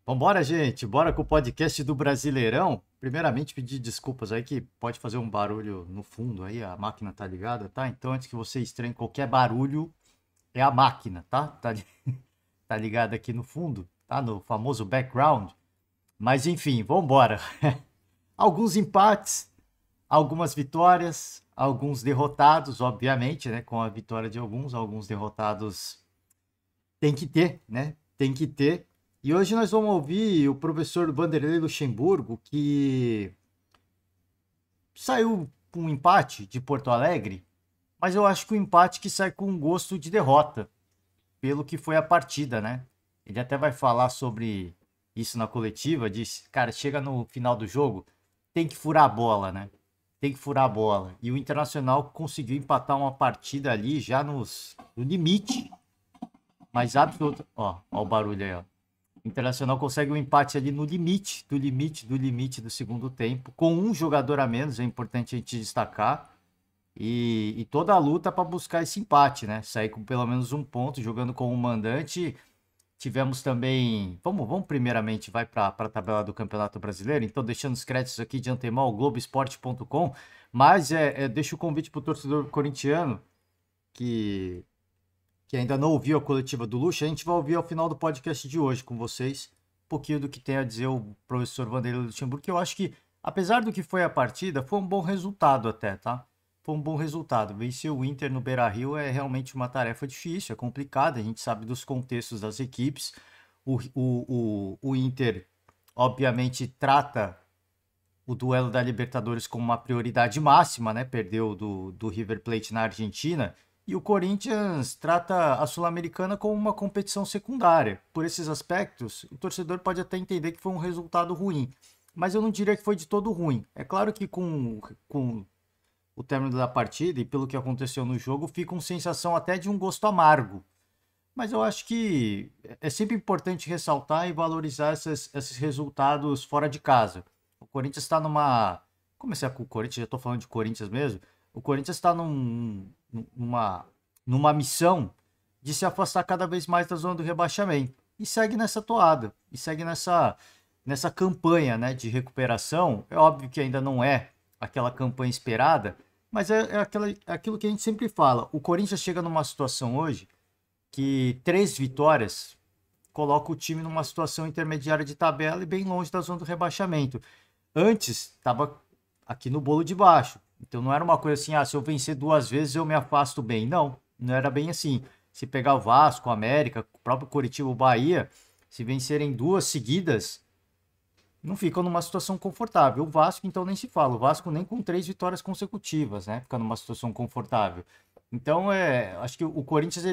Vambora, gente. Bora com o podcast do Brasileirão. Primeiramente, pedir desculpas aí que pode fazer um barulho no fundo aí, a máquina tá ligada, tá? Então, antes que você estranhe qualquer barulho, é a máquina, tá? Tá ligada aqui no fundo, tá? No famoso background. Mas enfim, vambora. Alguns empates, algumas vitórias, alguns derrotados, obviamente, né? Com a vitória de alguns derrotados tem que ter, né? Tem que ter. E hoje nós vamos ouvir o professor Vanderlei Luxemburgo, que saiu com um empate de Porto Alegre, mas eu acho que o empate que sai com um gosto de derrota, pelo que foi a partida, né? Ele até vai falar sobre isso na coletiva, disse, cara, chega no final do jogo, tem que furar a bola, né? Tem que furar a bola. E o Internacional conseguiu empatar uma partida ali já no limite, mas absoluto. Ó o barulho aí, ó. O Internacional consegue um empate ali no limite, do segundo tempo, com um jogador a menos, é importante a gente destacar. E toda a luta para buscar esse empate, né? Sair com pelo menos um ponto, jogando com o mandante. Tivemos também. Vamos primeiramente, vai para a tabela do Campeonato Brasileiro. Então, deixando os créditos aqui de antemão, o Globoesporte.com. Mas deixa o convite para o torcedor corintiano que ainda não ouviu a coletiva do Lucha, a gente vai ouvir ao final do podcast de hoje com vocês um pouquinho do que tem a dizer o professor Vanderlei Luxemburgo, que eu acho que, apesar do que foi a partida, foi um bom resultado até, tá? Foi um bom resultado. Vencer o Inter no Beira-Rio é realmente uma tarefa difícil, é complicada, a gente sabe dos contextos das equipes. O Inter, obviamente, trata o duelo da Libertadores como uma prioridade máxima, né? Perdeu do River Plate na Argentina. E o Corinthians trata a Sul-Americana como uma competição secundária. Por esses aspectos, o torcedor pode até entender que foi um resultado ruim. Mas eu não diria que foi de todo ruim. É claro que com o término da partida e pelo que aconteceu no jogo, fica uma sensação até de um gosto amargo. Mas eu acho que é sempre importante ressaltar e valorizar esses resultados fora de casa. O Corinthians está numa. Começar com o Corinthians, já estou falando de Corinthians mesmo. O Corinthians está numa missão de se afastar cada vez mais da zona do rebaixamento. E segue nessa toada, e segue nessa campanha, né, de recuperação. É óbvio que ainda não é aquela campanha esperada, mas é aquilo que a gente sempre fala. O Corinthians chega numa situação hoje que 3 vitórias coloca o time numa situação intermediária de tabela e bem longe da zona do rebaixamento. Antes, estava aqui no bolo de baixo. Então não era uma coisa assim, se eu vencer 2 vezes eu me afasto bem. Não, não era bem assim. Se pegar o Vasco, o América, o próprio Coritiba, o Bahia, se vencerem 2 seguidas, não ficam numa situação confortável. O Vasco, então, nem se fala. O Vasco nem com 3 vitórias consecutivas, né? Fica numa situação confortável. Então, acho que o Corinthians,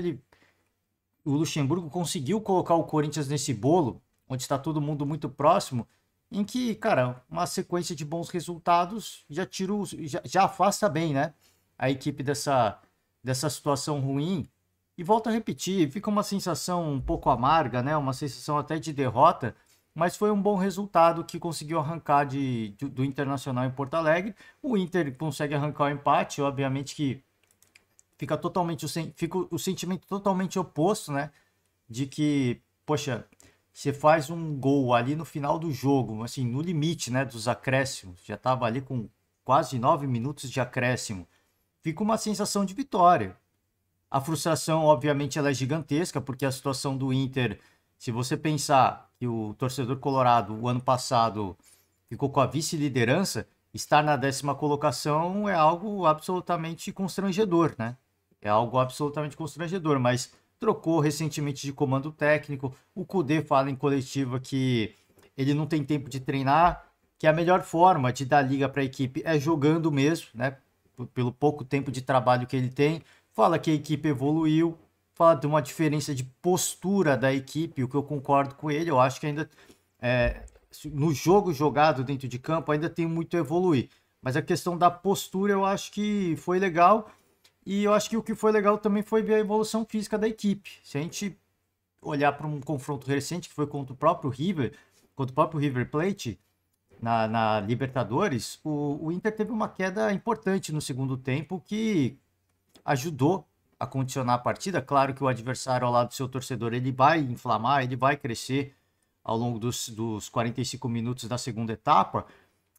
o Luxemburgo conseguiu colocar o Corinthians nesse bolo, onde está todo mundo muito próximo, em que, cara, uma sequência de bons resultados já afasta bem, né? A equipe dessa situação ruim. E volto a repetir, fica uma sensação um pouco amarga, né? Uma sensação até de derrota, mas foi um bom resultado que conseguiu arrancar do Internacional em Porto Alegre. O Inter consegue arrancar o empate, obviamente que fica o sentimento totalmente oposto, né? De que, poxa, você faz um gol ali no final do jogo, assim, no limite, né, dos acréscimos, já estava ali com quase 9 minutos de acréscimo. Fica uma sensação de vitória. A frustração, obviamente, ela é gigantesca, porque a situação do Inter, se você pensar que o torcedor colorado, o ano passado, ficou com a vice-liderança, estar na 10ª colocação é algo absolutamente constrangedor, né? É algo absolutamente constrangedor, mas trocou recentemente de comando técnico. O Kudê fala em coletiva que ele não tem tempo de treinar, que a melhor forma de dar liga para a equipe é jogando mesmo, né? Pelo pouco tempo de trabalho que ele tem. Fala que a equipe evoluiu, fala de uma diferença de postura da equipe, o que eu concordo com ele. Eu acho que ainda no jogo jogado dentro de campo ainda tem muito a evoluir. Mas a questão da postura eu acho que foi legal. E eu acho que o que foi legal também foi ver a evolução física da equipe. Se a gente olhar para um confronto recente que foi contra o próprio River Plate, na Libertadores, o Inter teve uma queda importante no segundo tempo que ajudou a condicionar a partida. Claro que o adversário ao lado do seu torcedor ele vai inflamar, ele vai crescer ao longo dos 45 minutos da segunda etapa,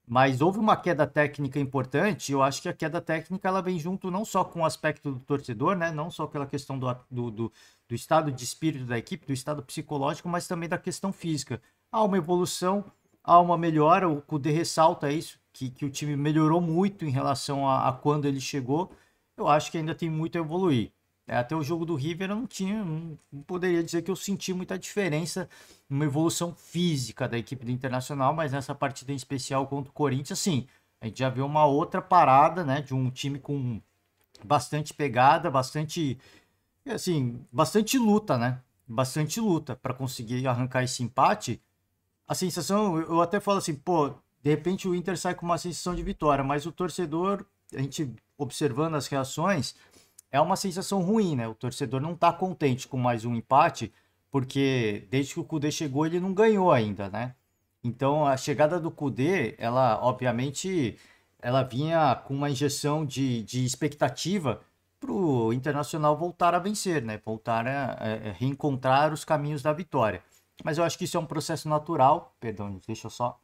mas houve uma queda técnica importante. Eu acho que a queda técnica ela vem junto não só com o aspecto do torcedor, né? Não só pela questão do estado de espírito da equipe, do estado psicológico, mas também da questão física. Há uma evolução, há uma melhora. O Kudê ressalta isso, que o time melhorou muito em relação a quando ele chegou. Eu acho que ainda tem muito a evoluir. Até o jogo do River eu não poderia dizer que eu senti muita diferença, uma evolução física da equipe do Internacional, mas nessa partida em especial contra o Corinthians, sim, a gente já viu uma outra parada, né, de um time com bastante pegada, bastante, assim, bastante luta, né, bastante luta para conseguir arrancar esse empate. A sensação, eu até falo assim, pô, de repente o Inter sai com uma sensação de vitória, mas o torcedor, a gente observando as reações, é uma sensação ruim, né? O torcedor não tá contente com mais um empate, porque desde que o Kudê chegou ele não ganhou ainda, né? Então a chegada do Kudê, ela obviamente ela vinha com uma injeção de expectativa para o Internacional voltar a vencer, né? Voltar a reencontrar os caminhos da vitória. Mas eu acho que isso é um processo natural. Perdão, deixa eu só.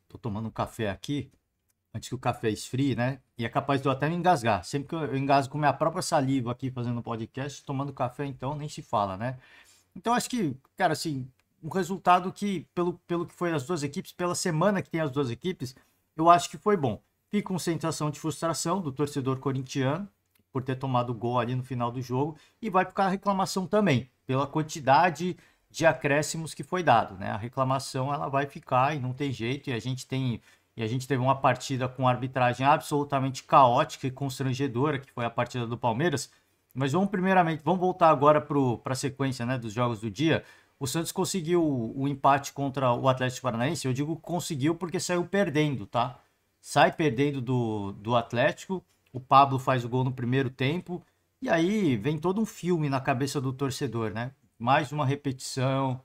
Tô tomando um café aqui antes que o café esfrie, né? E é capaz de eu até me engasgar. Sempre que eu engasgo com minha própria saliva aqui fazendo podcast, tomando café, então nem se fala, né? Então acho que, cara, assim, um resultado que, pelo que foi as duas equipes, pela semana que tem as duas equipes, eu acho que foi bom. Fica com sensação de frustração do torcedor corintiano por ter tomado gol ali no final do jogo e vai ficar a reclamação também, pela quantidade de acréscimos que foi dado, né? A reclamação ela vai ficar e não tem jeito, e a gente teve uma partida com arbitragem absolutamente caótica e constrangedora, que foi a partida do Palmeiras. Mas vamos voltar agora para a sequência, né, dos jogos do dia. O Santos conseguiu o empate contra o Atlético Paranaense. Eu digo conseguiu porque saiu perdendo, tá? Sai perdendo do Atlético. O Pablo faz o gol no primeiro tempo. E aí vem todo um filme na cabeça do torcedor, né? Mais uma repetição,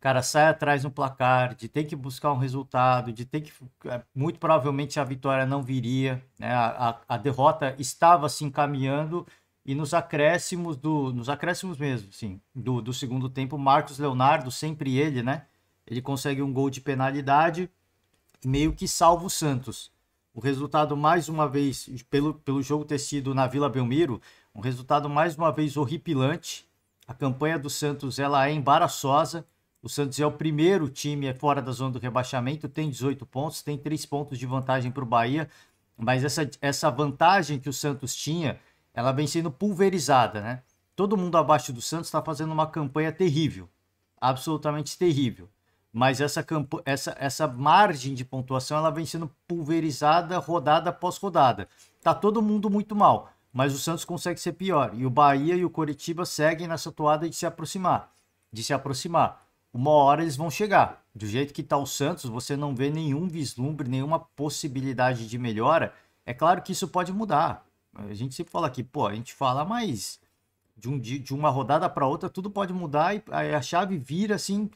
cara, sai atrás no placar, de ter que buscar um resultado, de ter que. Muito provavelmente a vitória não viria, né? A derrota estava se encaminhando e nos acréscimos nos acréscimos mesmo, sim, do segundo tempo, Marcos Leonardo, sempre ele, né? Ele consegue um gol de penalidade, meio que salva o Santos. O resultado, mais uma vez, pelo jogo ter sido na Vila Belmiro, um resultado mais uma vez horripilante. A campanha do Santos ela é embaraçosa. O Santos é o primeiro time fora da zona do rebaixamento, tem 18 pontos, tem 3 pontos de vantagem para o Bahia, mas essa vantagem que o Santos tinha, ela vem sendo pulverizada, né? Todo mundo abaixo do Santos está fazendo uma campanha terrível, absolutamente terrível, mas essa margem de pontuação ela vem sendo pulverizada rodada após rodada. Tá todo mundo muito mal, mas o Santos consegue ser pior, e o Bahia e o Coritiba seguem nessa toada de se aproximar. Uma hora eles vão chegar. Do jeito que está o Santos, você não vê nenhum vislumbre, nenhuma possibilidade de melhora. É claro que isso pode mudar. A gente sempre fala aqui, pô, a gente fala, mas de uma rodada para outra tudo pode mudar e a chave vira assim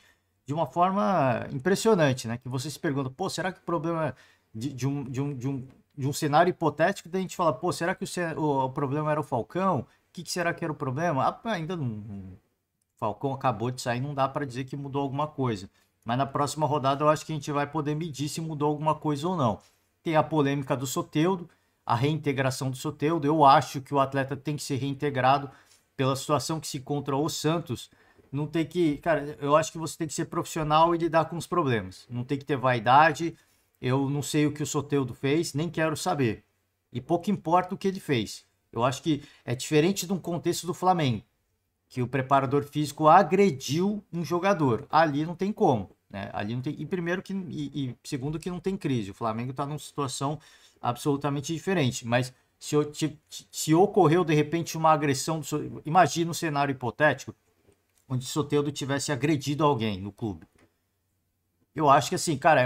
de uma forma impressionante, né? Que você se pergunta, pô, será que o problema de um cenário hipotético, daí a gente fala, pô, será que o problema era o Falcão? O que será que era o problema? Ainda não. Falcão acabou de sair, não dá para dizer que mudou alguma coisa. Mas na próxima rodada eu acho que a gente vai poder medir se mudou alguma coisa ou não. Tem a polêmica do Soteldo, a reintegração do Soteldo. Eu acho que o atleta tem que ser reintegrado pela situação que se encontra o Santos. Não tem que, cara, eu acho que você tem que ser profissional e lidar com os problemas. Não tem que ter vaidade. Eu não sei o que o Soteldo fez, nem quero saber. E pouco importa o que ele fez. Eu acho que é diferente de um contexto do Flamengo, que o preparador físico agrediu um jogador. Ali não tem como, né? Ali não tem. E primeiro que segundo que não tem crise. O Flamengo está numa situação absolutamente diferente. Mas se ocorreu de repente uma agressão, imagina um cenário hipotético onde Soteldo tivesse agredido alguém no clube. Eu acho que assim, cara,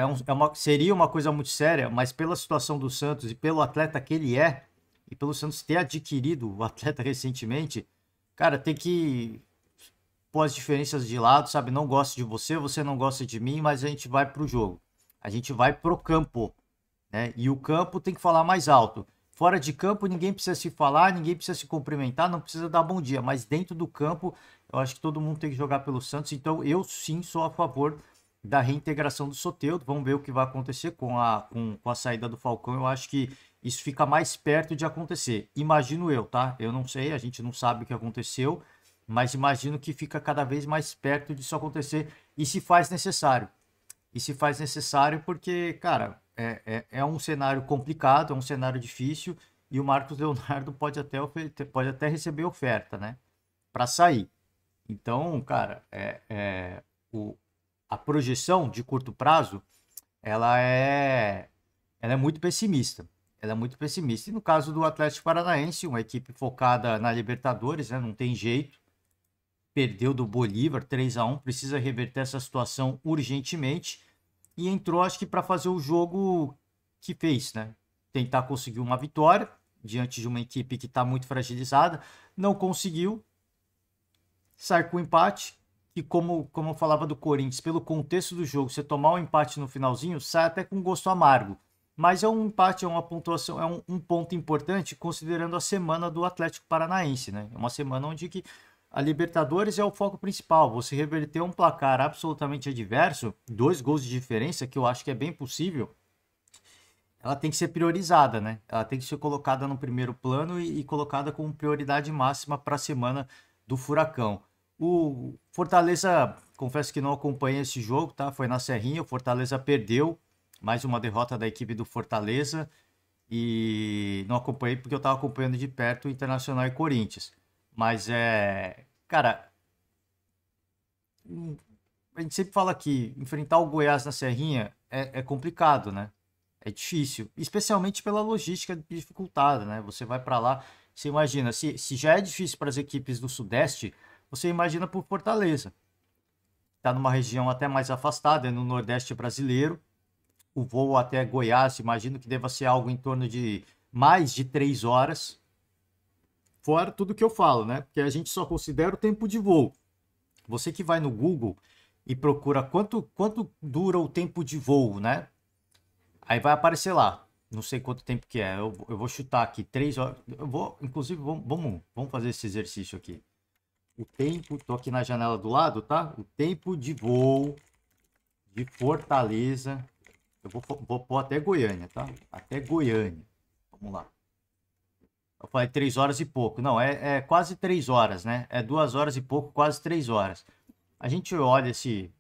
seria uma coisa muito séria, mas pela situação do Santos e pelo atleta que ele é, e pelo Santos ter adquirido o atleta recentemente, cara, tem que pôr as diferenças de lado, sabe? Não gosto de você, você não gosta de mim, mas a gente vai pro jogo. A gente vai pro campo, né? E o campo tem que falar mais alto. Fora de campo, ninguém precisa se falar, ninguém precisa se cumprimentar, não precisa dar bom dia, mas dentro do campo Eu acho que todo mundo tem que jogar pelo Santos. Então, eu sim sou a favor da reintegração do Soteldo. Vamos ver o que vai acontecer com a saída do Falcão. Eu acho que isso fica mais perto de acontecer. Imagino eu, tá? Eu não sei, a gente não sabe o que aconteceu, mas imagino que fica cada vez mais perto disso acontecer e se faz necessário. E se faz necessário porque, cara, é um cenário complicado, é um cenário difícil e o Marcos Leonardo pode até receber oferta, né? Para sair. Então, cara, a projeção de curto prazo, ela é, ela é muito pessimista. Ela é muito pessimista. E no caso do Atlético Paranaense, uma equipe focada na Libertadores, né? Não tem jeito. Perdeu do Bolívar 3-1, precisa reverter essa situação urgentemente. E entrou, acho que, para fazer o jogo que fez, né? Tentar conseguir uma vitória diante de uma equipe que está muito fragilizada. Não conseguiu. Sai com empate. E como eu falava do Corinthians, pelo contexto do jogo, você tomar um empate no finalzinho, sai até com gosto amargo. Mas é um empate, é uma pontuação, é um ponto importante considerando a semana do Atlético Paranaense, né? É uma semana onde que a Libertadores é o foco principal. Você reverter um placar absolutamente adverso, 2 gols de diferença, que eu acho que é bem possível, ela tem que ser priorizada, né? Ela tem que ser colocada no primeiro plano e colocada como prioridade máxima para a semana do Furacão. O Fortaleza, confesso que não acompanhei esse jogo, tá? Foi na Serrinha, o Fortaleza perdeu, mais uma derrota da equipe do Fortaleza e não acompanhei porque eu estava acompanhando de perto o Internacional e Corinthians. Mas cara, a gente sempre fala que enfrentar o Goiás na Serrinha é complicado, né? É difícil, especialmente pela logística dificultada, né? Você vai para lá, você imagina, se já é difícil para as equipes do Sudeste, você imagina por Fortaleza. Está numa região até mais afastada, é no Nordeste brasileiro. O voo até Goiás, imagino que deva ser algo em torno de mais de 3 horas. Fora tudo que eu falo, né? Porque a gente só considera o tempo de voo. Você que vai no Google e procura quanto dura o tempo de voo, né? Aí vai aparecer lá. Não sei quanto tempo que é. Eu vou chutar aqui 3 horas. Eu vou, inclusive, vamos fazer esse exercício aqui. O tempo, tô aqui na janela do lado, tá? O tempo de voo de Fortaleza. Eu vou pôr até Goiânia, tá? Até Goiânia. Vamos lá. Eu falei 3 horas e pouco. Não, é quase 3 horas, né? É 2 horas e pouco, quase 3 horas. A gente olha esse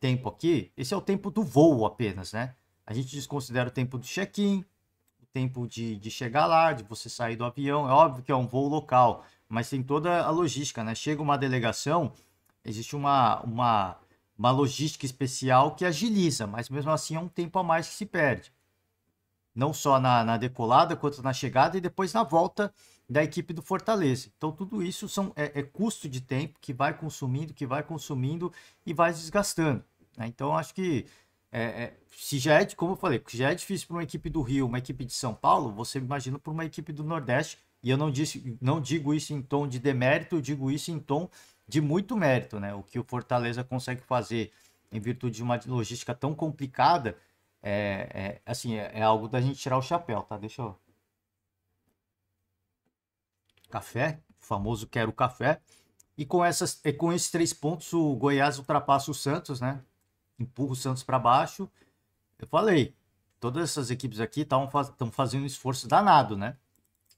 tempo aqui, esse é o tempo do voo apenas, né? A gente desconsidera o tempo do check-in, o tempo de chegar lá, de você sair do avião. É óbvio que é um voo local, mas tem toda a logística, né? Chega uma delegação, existe uma logística especial que agiliza, mas mesmo assim é um tempo a mais que se perde. Não só na decolada, quanto na chegada e depois na volta da equipe do Fortaleza. Então, tudo isso é custo de tempo que vai consumindo e vai desgastando, né? Então, acho que se já como eu falei, já é difícil para uma equipe do Rio, uma equipe de São Paulo, você imagina para uma equipe do Nordeste. E eu não digo isso em tom de demérito, eu digo isso em tom de muito mérito, né? O que o Fortaleza consegue fazer em virtude de uma logística tão complicada assim, é algo da gente tirar o chapéu, tá? Deixa eu. Café, o famoso quero café. E com esses 3 pontos, o Goiás ultrapassa o Santos, né? Empurra o Santos para baixo. Eu falei, todas essas equipes aqui estão fazendo um esforço danado, né?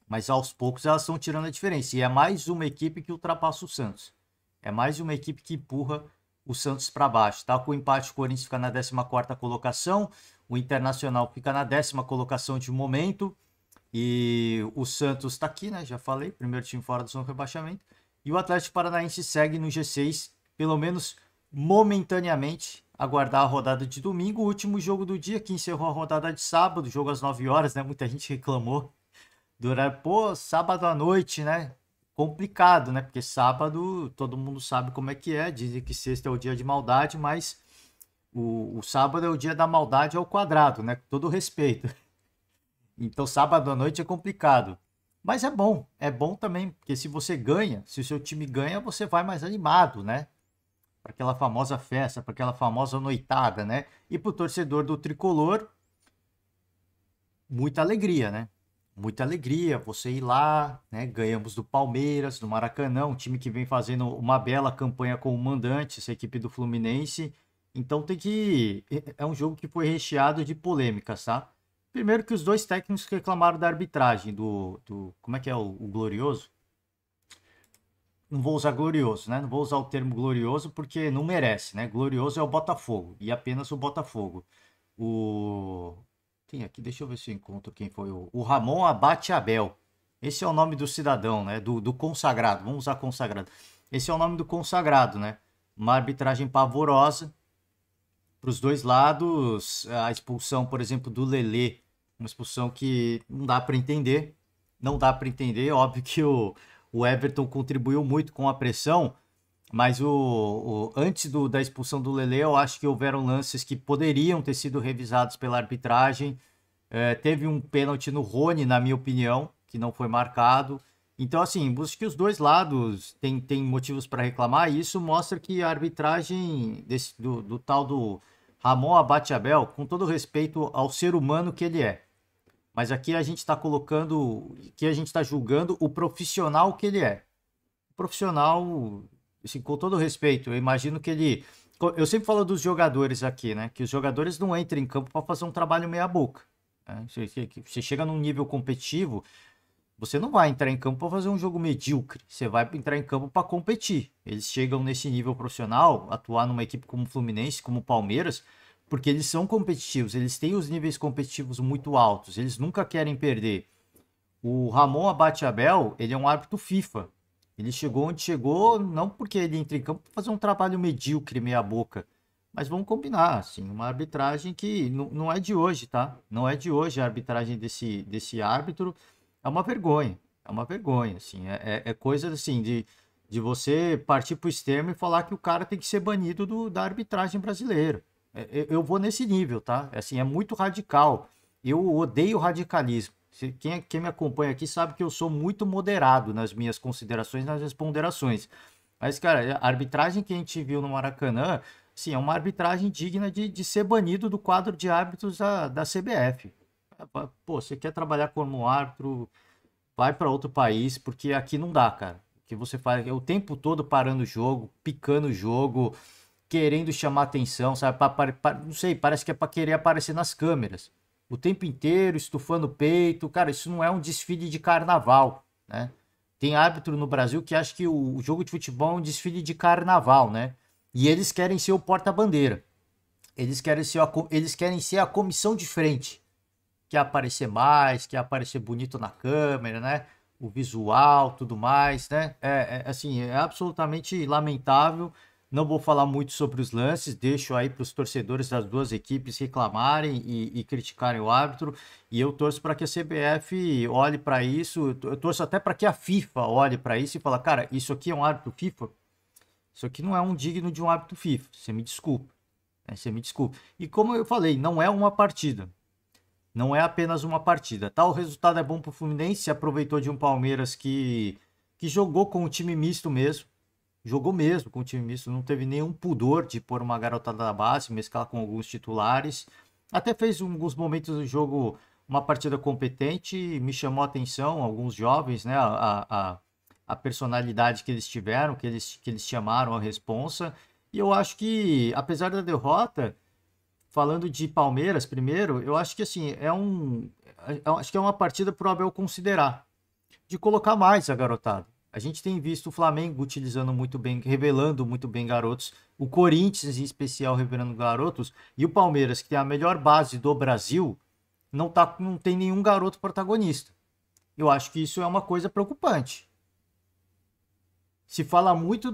Mas aos poucos elas estão tirando a diferença. E é mais uma equipe que ultrapassa o Santos. É mais uma equipe que empurra o Santos para baixo. Tá? Com o empate, o Corinthians fica na 14ª colocação. O Internacional fica na 10ª colocação de momento. E o Santos está aqui, né? Já falei, primeiro time fora do zona de rebaixamento. E o Atlético Paranaense segue no G6, pelo menos momentaneamente, aguardar a rodada de domingo. O último jogo do dia, que encerrou a rodada de sábado, jogo às 9 horas, né? Muita gente reclamou do horário. Pô, sábado à noite, né? Complicado, né? Porque sábado todo mundo sabe como é que é. Dizem que sexta é o dia de maldade, mas o sábado é o dia da maldade ao quadrado, né? Com todo respeito. Então sábado à noite é complicado. Mas é bom também, porque se você ganha, se o seu time ganha, você vai mais animado, né? Para aquela famosa festa, para aquela famosa noitada, né? E para o torcedor do tricolor, muita alegria, né? muita alegria você ir lá, né? Ganhamos do Palmeiras, do Maracanã, um time que vem fazendo uma bela campanha como mandante, essa equipe do Fluminense. Então tem que. É um jogo que foi recheado de polêmicas, tá? Primeiro que os dois técnicos reclamaram da arbitragem, como é que é o Glorioso? Não vou usar glorioso, né? Não vou usar o termo glorioso porque não merece, né? Glorioso é o Botafogo e apenas o Botafogo. O Tem aqui, deixa eu ver se eu encontro quem foi o Ramon Abate Abel. Esse é o nome do cidadão, né? Do consagrado. Vamos usar consagrado. Esse é o nome do consagrado, né? Uma arbitragem pavorosa para os dois lados. A expulsão, por exemplo, do Lelê, uma expulsão que não dá para entender. Não dá para entender. Óbvio que o Everton contribuiu muito com a pressão, mas antes da expulsão do Lelê, eu acho que houveram lances que poderiam ter sido revisados pela arbitragem. Teve um pênalti no Rony, na minha opinião, que não foi marcado. Então, assim, acho que os dois lados têm motivos para reclamar, e isso mostra que a arbitragem do tal do Ramon Abate Abel, com todo respeito ao ser humano que ele é, mas aqui a gente está colocando, que a gente está julgando o profissional que ele é. O profissional, assim, com todo respeito, eu imagino que ele. Eu sempre falo dos jogadores aqui, né? Que os jogadores não entram em campo para fazer um trabalho meia-boca. Né? Você chega num nível competitivo, você não vai entrar em campo para fazer um jogo medíocre. Você vai entrar em campo para competir. Eles chegam nesse nível profissional, atuar numa equipe como o Fluminense, como o Palmeiras, porque eles são competitivos, eles têm os níveis competitivos muito altos, eles nunca querem perder. O Ramon Abate Abel, ele é um árbitro FIFA. Ele chegou onde chegou, não porque ele entra em campo para fazer um trabalho medíocre, meia boca, mas vamos combinar, assim, uma arbitragem que não é de hoje, tá? Não é de hoje a arbitragem desse árbitro. É uma vergonha, assim, é coisa assim de você partir para o extremo e falar que o cara tem que ser banido da arbitragem brasileira. Eu vou nesse nível, tá? Assim, é muito radical. Eu odeio radicalismo. Quem me acompanha aqui sabe que eu sou muito moderado nas minhas considerações, nas minhas ponderações. Mas, cara, a arbitragem que a gente viu no Maracanã, sim, é uma arbitragem digna de ser banido do quadro de árbitros da CBF. Pô, você quer trabalhar como árbitro, vai para outro país, porque aqui não dá, cara. O que você faz é o tempo todo parando o jogo, picando o jogo, querendo chamar atenção, sabe? Não sei, parece que é para querer aparecer nas câmeras. O tempo inteiro, estufando o peito. Cara, isso não é um desfile de carnaval, né? Tem árbitro no Brasil que acha que o jogo de futebol é um desfile de carnaval, né? E eles querem ser o porta-bandeira. Eles querem ser a comissão de frente. Quer aparecer mais, quer aparecer bonito na câmera, né? O visual, tudo mais, né? Assim, é absolutamente lamentável. Não vou falar muito sobre os lances, deixo aí para os torcedores das duas equipes reclamarem e criticarem o árbitro. E eu torço para que a CBF olhe para isso, eu torço até para que a FIFA olhe para isso e fale, cara, isso aqui é um árbitro FIFA? Isso aqui não é um digno de um árbitro FIFA, você me desculpa. Você me desculpa. E como eu falei, não é uma partida. Não é apenas uma partida. Tá, o resultado é bom para o Fluminense, se aproveitou de um Palmeiras que jogou com o time misto mesmo. Jogou mesmo com o time misto, não teve nenhum pudor de pôr uma garotada da base, mesclar com alguns titulares. Até fez em alguns momentos do jogo uma partida competente, me chamou a atenção alguns jovens, né? A personalidade que eles tiveram, que eles chamaram a responsa. E eu acho que, apesar da derrota, falando de Palmeiras primeiro, eu acho que assim, acho que é uma partida para o Abel considerar, de colocar mais a garotada. A gente tem visto o Flamengo utilizando muito bem, revelando muito bem garotos, o Corinthians em especial revelando garotos, e o Palmeiras, que tem a melhor base do Brasil, não tem nenhum garoto protagonista. Eu acho que isso é uma coisa preocupante. Se fala muito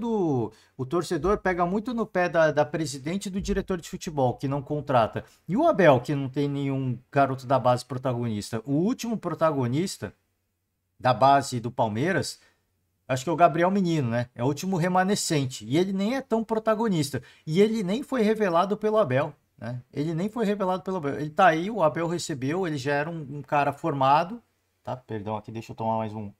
O torcedor pega muito no pé da presidente e do diretor de futebol, que não contrata. E o Abel, que não tem nenhum garoto da base protagonista. O último protagonista da base do Palmeiras, acho que é o Gabriel Menino, né? É o último remanescente. E ele nem é tão protagonista. E ele nem foi revelado pelo Abel, né? Ele nem foi revelado pelo Abel. Ele tá aí, o Abel recebeu, ele já era um cara formado. Tá? Perdão, aqui deixa eu tomar mais um.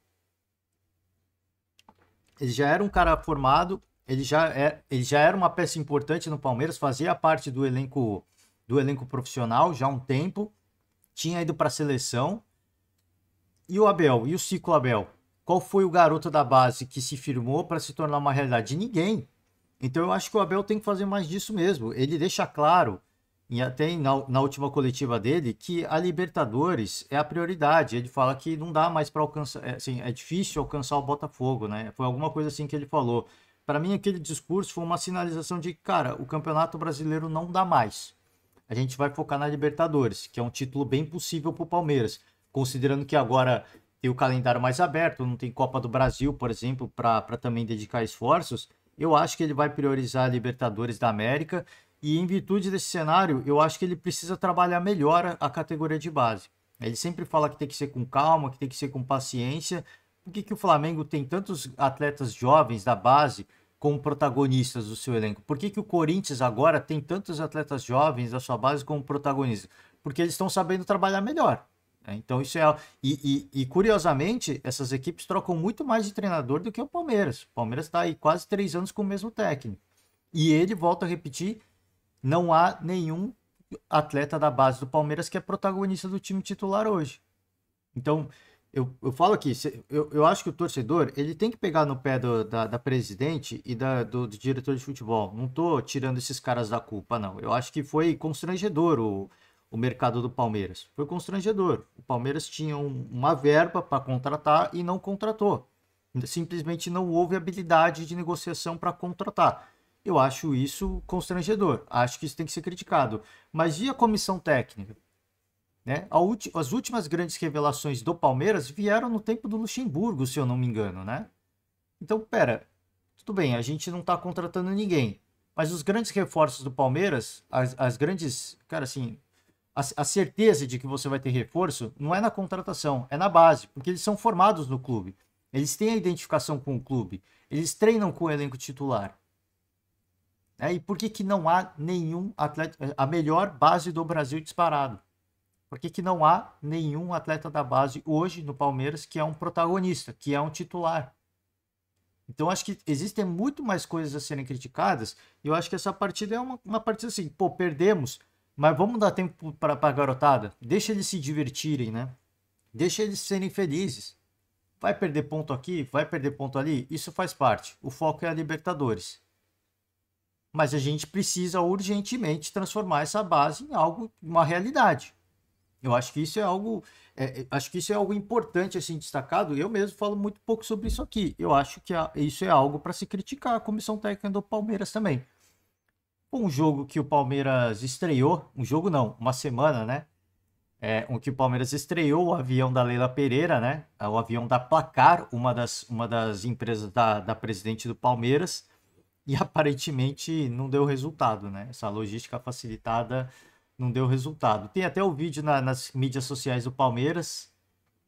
Ele já era um cara formado, ele já era uma peça importante no Palmeiras, fazia parte do elenco profissional já há um tempo, tinha ido para a seleção E o Abel? E o ciclo Abel? Qual foi o garoto da base que se firmou para se tornar uma realidade? Ninguém. Então eu acho que o Abel tem que fazer mais disso mesmo. Ele deixa claro, e até na última coletiva dele, que a Libertadores é a prioridade. Ele fala que não dá mais para alcançar, assim, é difícil alcançar o Botafogo, né? Foi alguma coisa assim que ele falou. Para mim, aquele discurso foi uma sinalização de, cara, o Campeonato Brasileiro não dá mais. A gente vai focar na Libertadores, que é um título bem possível para o Palmeiras, considerando que agora tem o calendário mais aberto, não tem Copa do Brasil, por exemplo, para também dedicar esforços. Eu acho que ele vai priorizar a Libertadores da América e, em virtude desse cenário, eu acho que ele precisa trabalhar melhor a categoria de base. Ele sempre fala que tem que ser com calma, que tem que ser com paciência. Por que o Flamengo tem tantos atletas jovens da base como protagonistas do seu elenco? Por que o Corinthians agora tem tantos atletas jovens da sua base como protagonistas? Porque eles estão sabendo trabalhar melhor. Então isso é. E curiosamente, essas equipes trocam muito mais de treinador do que o Palmeiras. O Palmeiras está aí quase 3 anos com o mesmo técnico. E ele, volta a repetir, não há nenhum atleta da base do Palmeiras que é protagonista do time titular hoje. Então, eu falo aqui, eu acho que o torcedor ele tem que pegar no pé da presidente e do diretor de futebol. Não tô tirando esses caras da culpa, não. Eu acho que foi constrangedor o mercado do Palmeiras. Foi constrangedor. O Palmeiras tinha uma verba para contratar e não contratou. Simplesmente não houve habilidade de negociação para contratar. Eu acho isso constrangedor. Acho que isso tem que ser criticado. Mas e a comissão técnica? Né? As últimas grandes revelações do Palmeiras vieram no tempo do Luxemburgo, se eu não me engano, né? Então, pera, tudo bem, a gente não está contratando ninguém, mas os grandes reforços do Palmeiras, as grandes, cara, assim, a certeza de que você vai ter reforço não é na contratação, é na base, porque eles são formados no clube, eles têm a identificação com o clube, eles treinam com o elenco titular. E por que não há nenhum atleta, a melhor base do Brasil disparado? Por que não há nenhum atleta da base hoje no Palmeiras que é um protagonista, que é um titular? Então acho que existem muito mais coisas a serem criticadas. E eu acho que essa partida é uma partida assim, pô, perdemos, mas vamos dar tempo para a garotada. Deixa eles se divertirem, né? Deixa eles serem felizes. Vai perder ponto aqui, vai perder ponto ali, isso faz parte. O foco é a Libertadores. Mas a gente precisa urgentemente transformar essa base em algo, uma realidade. Eu acho que isso é algo, acho que isso é algo importante assim destacado. Eu mesmo falo muito pouco sobre isso aqui. Eu acho que isso é algo para se criticar a comissão técnica do Palmeiras também. Um jogo que o Palmeiras estreou, um jogo não, uma semana, né? Que o Palmeiras estreou o avião da Leila Pereira, né? O avião da Placar, uma das empresas da presidente do Palmeiras, e aparentemente não deu resultado, né? Essa logística facilitada não deu resultado. Tem até o vídeo nas mídias sociais do Palmeiras.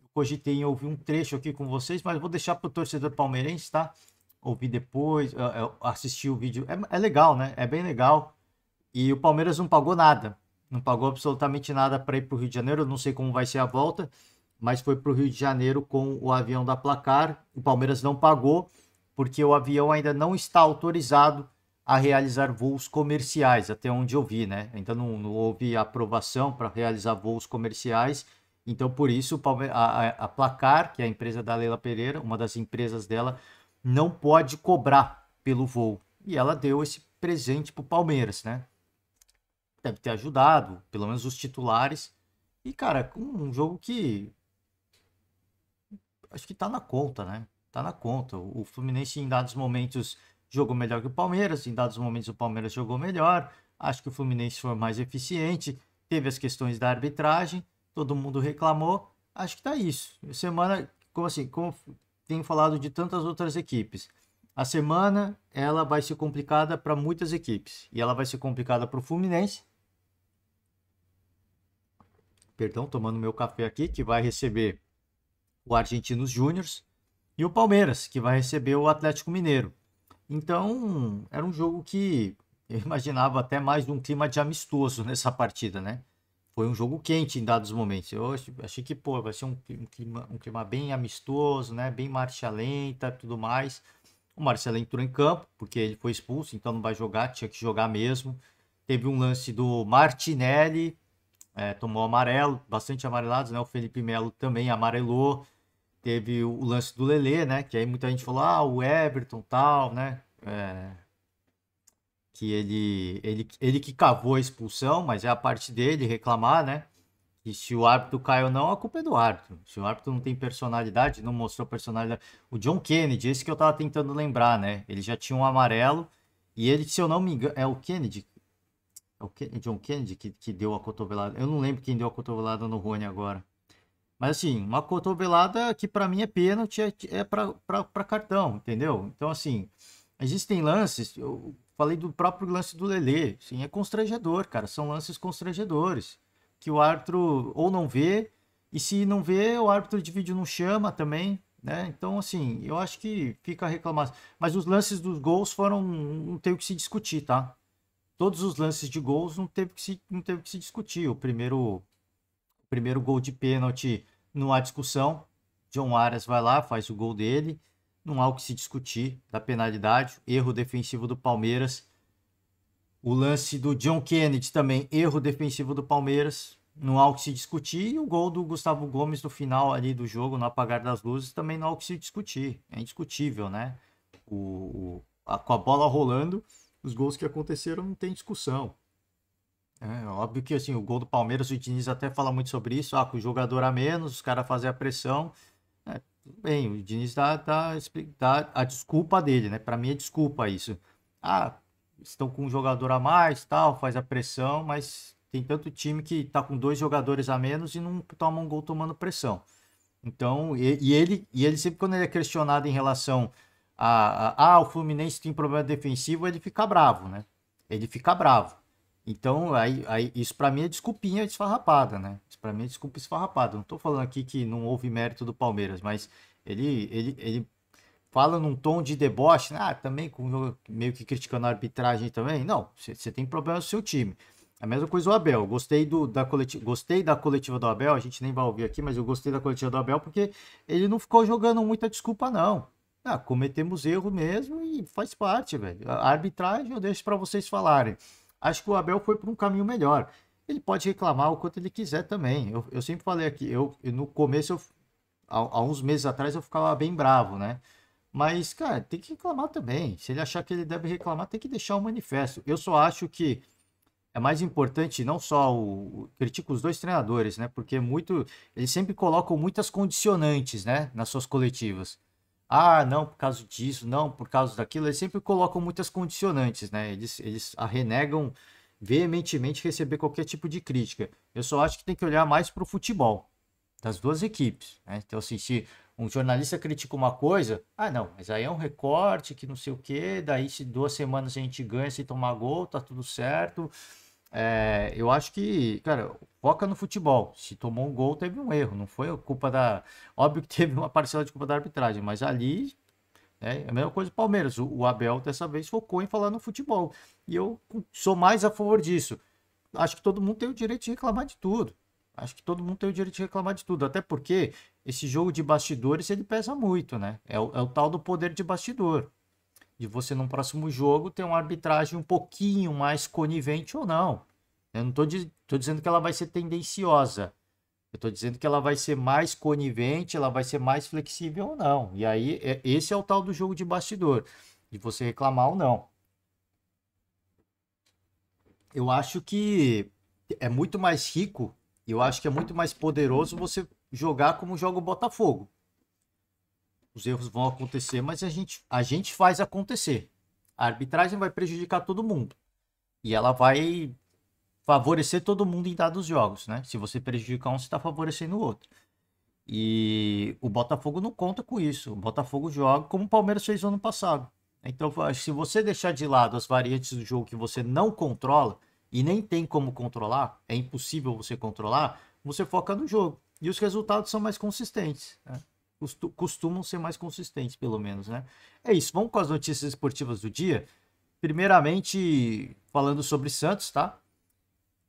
Eu cogitei em ouvir um trecho aqui com vocês, mas vou deixar para o torcedor palmeirense, tá? Ouvir depois, assistir o vídeo. É legal, né? É bem legal. E o Palmeiras não pagou nada. Não pagou absolutamente nada para ir para o Rio de Janeiro. Eu não sei como vai ser a volta, mas foi para o Rio de Janeiro com o avião da Placar. O Palmeiras não pagou, porque o avião ainda não está autorizado a realizar voos comerciais, até onde eu vi, né? Ainda não houve aprovação para realizar voos comerciais. Então, por isso, a Placar, que é a empresa da Leila Pereira, uma das empresas dela, não pode cobrar pelo voo. E ela deu esse presente para o Palmeiras, né? Deve ter ajudado, pelo menos os titulares. E, cara, um jogo que acho que tá na conta, né? Tá na conta. O Fluminense, em dados momentos, jogou melhor que o Palmeiras, em dados momentos, o Palmeiras jogou melhor. Acho que o Fluminense foi mais eficiente. Teve as questões da arbitragem, todo mundo reclamou. Acho que tá isso. Semana, como tenho falado de tantas outras equipes, a semana ela vai ser complicada para muitas equipes. E ela vai ser complicada para o Fluminense. Perdão, tomando meu café aqui, que vai receber o Argentinos Júniors, e o Palmeiras, que vai receber o Atlético Mineiro. Então, era um jogo que eu imaginava até mais um clima de amistoso nessa partida, né? Foi um jogo quente em dados momentos. Eu achei que, pô, vai ser um clima bem amistoso, né? Bem marcha lenta, tudo mais. O Marcelo entrou em campo, porque ele foi expulso, então não vai jogar, tinha que jogar mesmo. Teve um lance do Martinelli, tomou amarelo, bastante amarelados, né? O Felipe Melo também amarelou. Teve o lance do Lelê, né? Que aí muita gente falou, o Everton tal, né? Que ele que cavou a expulsão, mas é a parte dele reclamar, né? E se o árbitro cai ou não, a culpa é do árbitro. Se o árbitro não tem personalidade, não mostrou personalidade. O John Kennedy, esse que eu tava tentando lembrar, né? Ele já tinha um amarelo. E ele, se eu não me engano, é o Kennedy. É o John Kennedy que deu a cotovelada. Eu não lembro quem deu a cotovelada no Rony agora. Mas assim, uma cotovelada que pra mim é pênalti, é pra cartão, entendeu? Então, assim, existem lances. Eu falei do próprio lance do Lelê. Assim, é constrangedor, cara. São lances constrangedores. Que o árbitro ou não vê, e se não vê, o árbitro de vídeo não chama também, né? Então, assim, eu acho que fica a reclamação. Mas os lances dos gols foram. Não tem o que se discutir, tá? Todos os lances de gols não teve que se discutir. O primeiro gol de pênalti não há discussão. John Arias vai lá, faz o gol dele. Não há o que se discutir da penalidade. Erro defensivo do Palmeiras. O lance do John Kennedy também, erro defensivo do Palmeiras. Não há o que se discutir. E o gol do Gustavo Gomes no final ali do jogo, no apagar das luzes, também não há o que se discutir. É indiscutível, né? Com a bola rolando, os gols que aconteceram não tem discussão. É óbvio que assim, o gol do Palmeiras, o Diniz até fala muito sobre isso, com o jogador a menos, os caras fazem a pressão. Tudo bem, o Diniz dá a desculpa dele, né? Para mim é desculpa isso. Ah, estão com um jogador a mais, tal, faz a pressão, mas tem tanto time que tá com dois jogadores a menos e não toma um gol tomando pressão. Então, e ele sempre quando ele é questionado em relação o Fluminense tem problema defensivo, ele fica bravo, né? Ele fica bravo. Então, aí isso pra mim é desculpinha esfarrapada, né? Isso pra mim é desculpa esfarrapada. Não tô falando aqui que não houve mérito do Palmeiras, mas ele fala num tom de deboche, também meio que criticando a arbitragem também. Não, você tem problema no seu time. A mesma coisa o Abel. Gostei da coletiva do Abel, a gente nem vai ouvir aqui, mas eu gostei da coletiva do Abel porque ele não ficou jogando muita desculpa, não. Cometemos erro mesmo e faz parte, velho. A arbitragem eu deixo para vocês falarem. Acho que o Abel foi para um caminho melhor. Ele pode reclamar o quanto ele quiser também. Eu sempre falei aqui, no começo, há uns meses atrás, eu ficava bem bravo, né? Mas, cara, tem que reclamar também. Se ele achar que ele deve reclamar, tem que deixar o manifesto. Eu só acho que é mais importante não só critico os dois treinadores, né? Porque eles sempre colocam muitas condicionantes, né, nas suas coletivas. Não, por causa disso, não, por causa daquilo, eles sempre colocam muitas condicionantes, né? Eles renegam veementemente receber qualquer tipo de crítica. Eu só acho que tem que olhar mais para o futebol das duas equipes, né? Então, assim, se um jornalista critica uma coisa, não, mas aí é um recorte que não sei o quê, daí se 2 semanas a gente ganha sem tomar gol, tá tudo certo. Eu acho que, cara, foca no futebol. Se tomou um gol, teve um erro, não foi culpa da. Óbvio que teve uma parcela de culpa da arbitragem, mas ali é a mesma coisa do Palmeiras. O Abel dessa vez focou em falar no futebol. E eu sou mais a favor disso. Acho que todo mundo tem o direito de reclamar de tudo. Acho que todo mundo tem o direito de reclamar de tudo. Até porque esse jogo de bastidores ele pesa muito, né? É o tal do poder de bastidor. De você, num próximo jogo, ter uma arbitragem um pouquinho mais conivente ou não. Eu não tô dizendo que ela vai ser tendenciosa. Eu estou dizendo que ela vai ser mais conivente, ela vai ser mais flexível ou não. E aí, esse é o tal do jogo de bastidor, de você reclamar ou não. Eu acho que é muito mais rico, eu acho que é muito mais poderoso você jogar como joga o Botafogo. Os erros vão acontecer, mas a gente faz acontecer. A arbitragem vai prejudicar todo mundo. E ela vai favorecer todo mundo em dados jogos, né? Se você prejudicar um, você está favorecendo o outro. E o Botafogo não conta com isso. O Botafogo joga como o Palmeiras fez no ano passado. Então, se você deixar de lado as variantes do jogo que você não controla e nem tem como controlar, é impossível você controlar, você foca no jogo. E os resultados são mais consistentes, né? Costumam ser mais consistentes, pelo menos, né? É isso. Vamos com as notícias esportivas do dia. Primeiramente, falando sobre Santos, tá?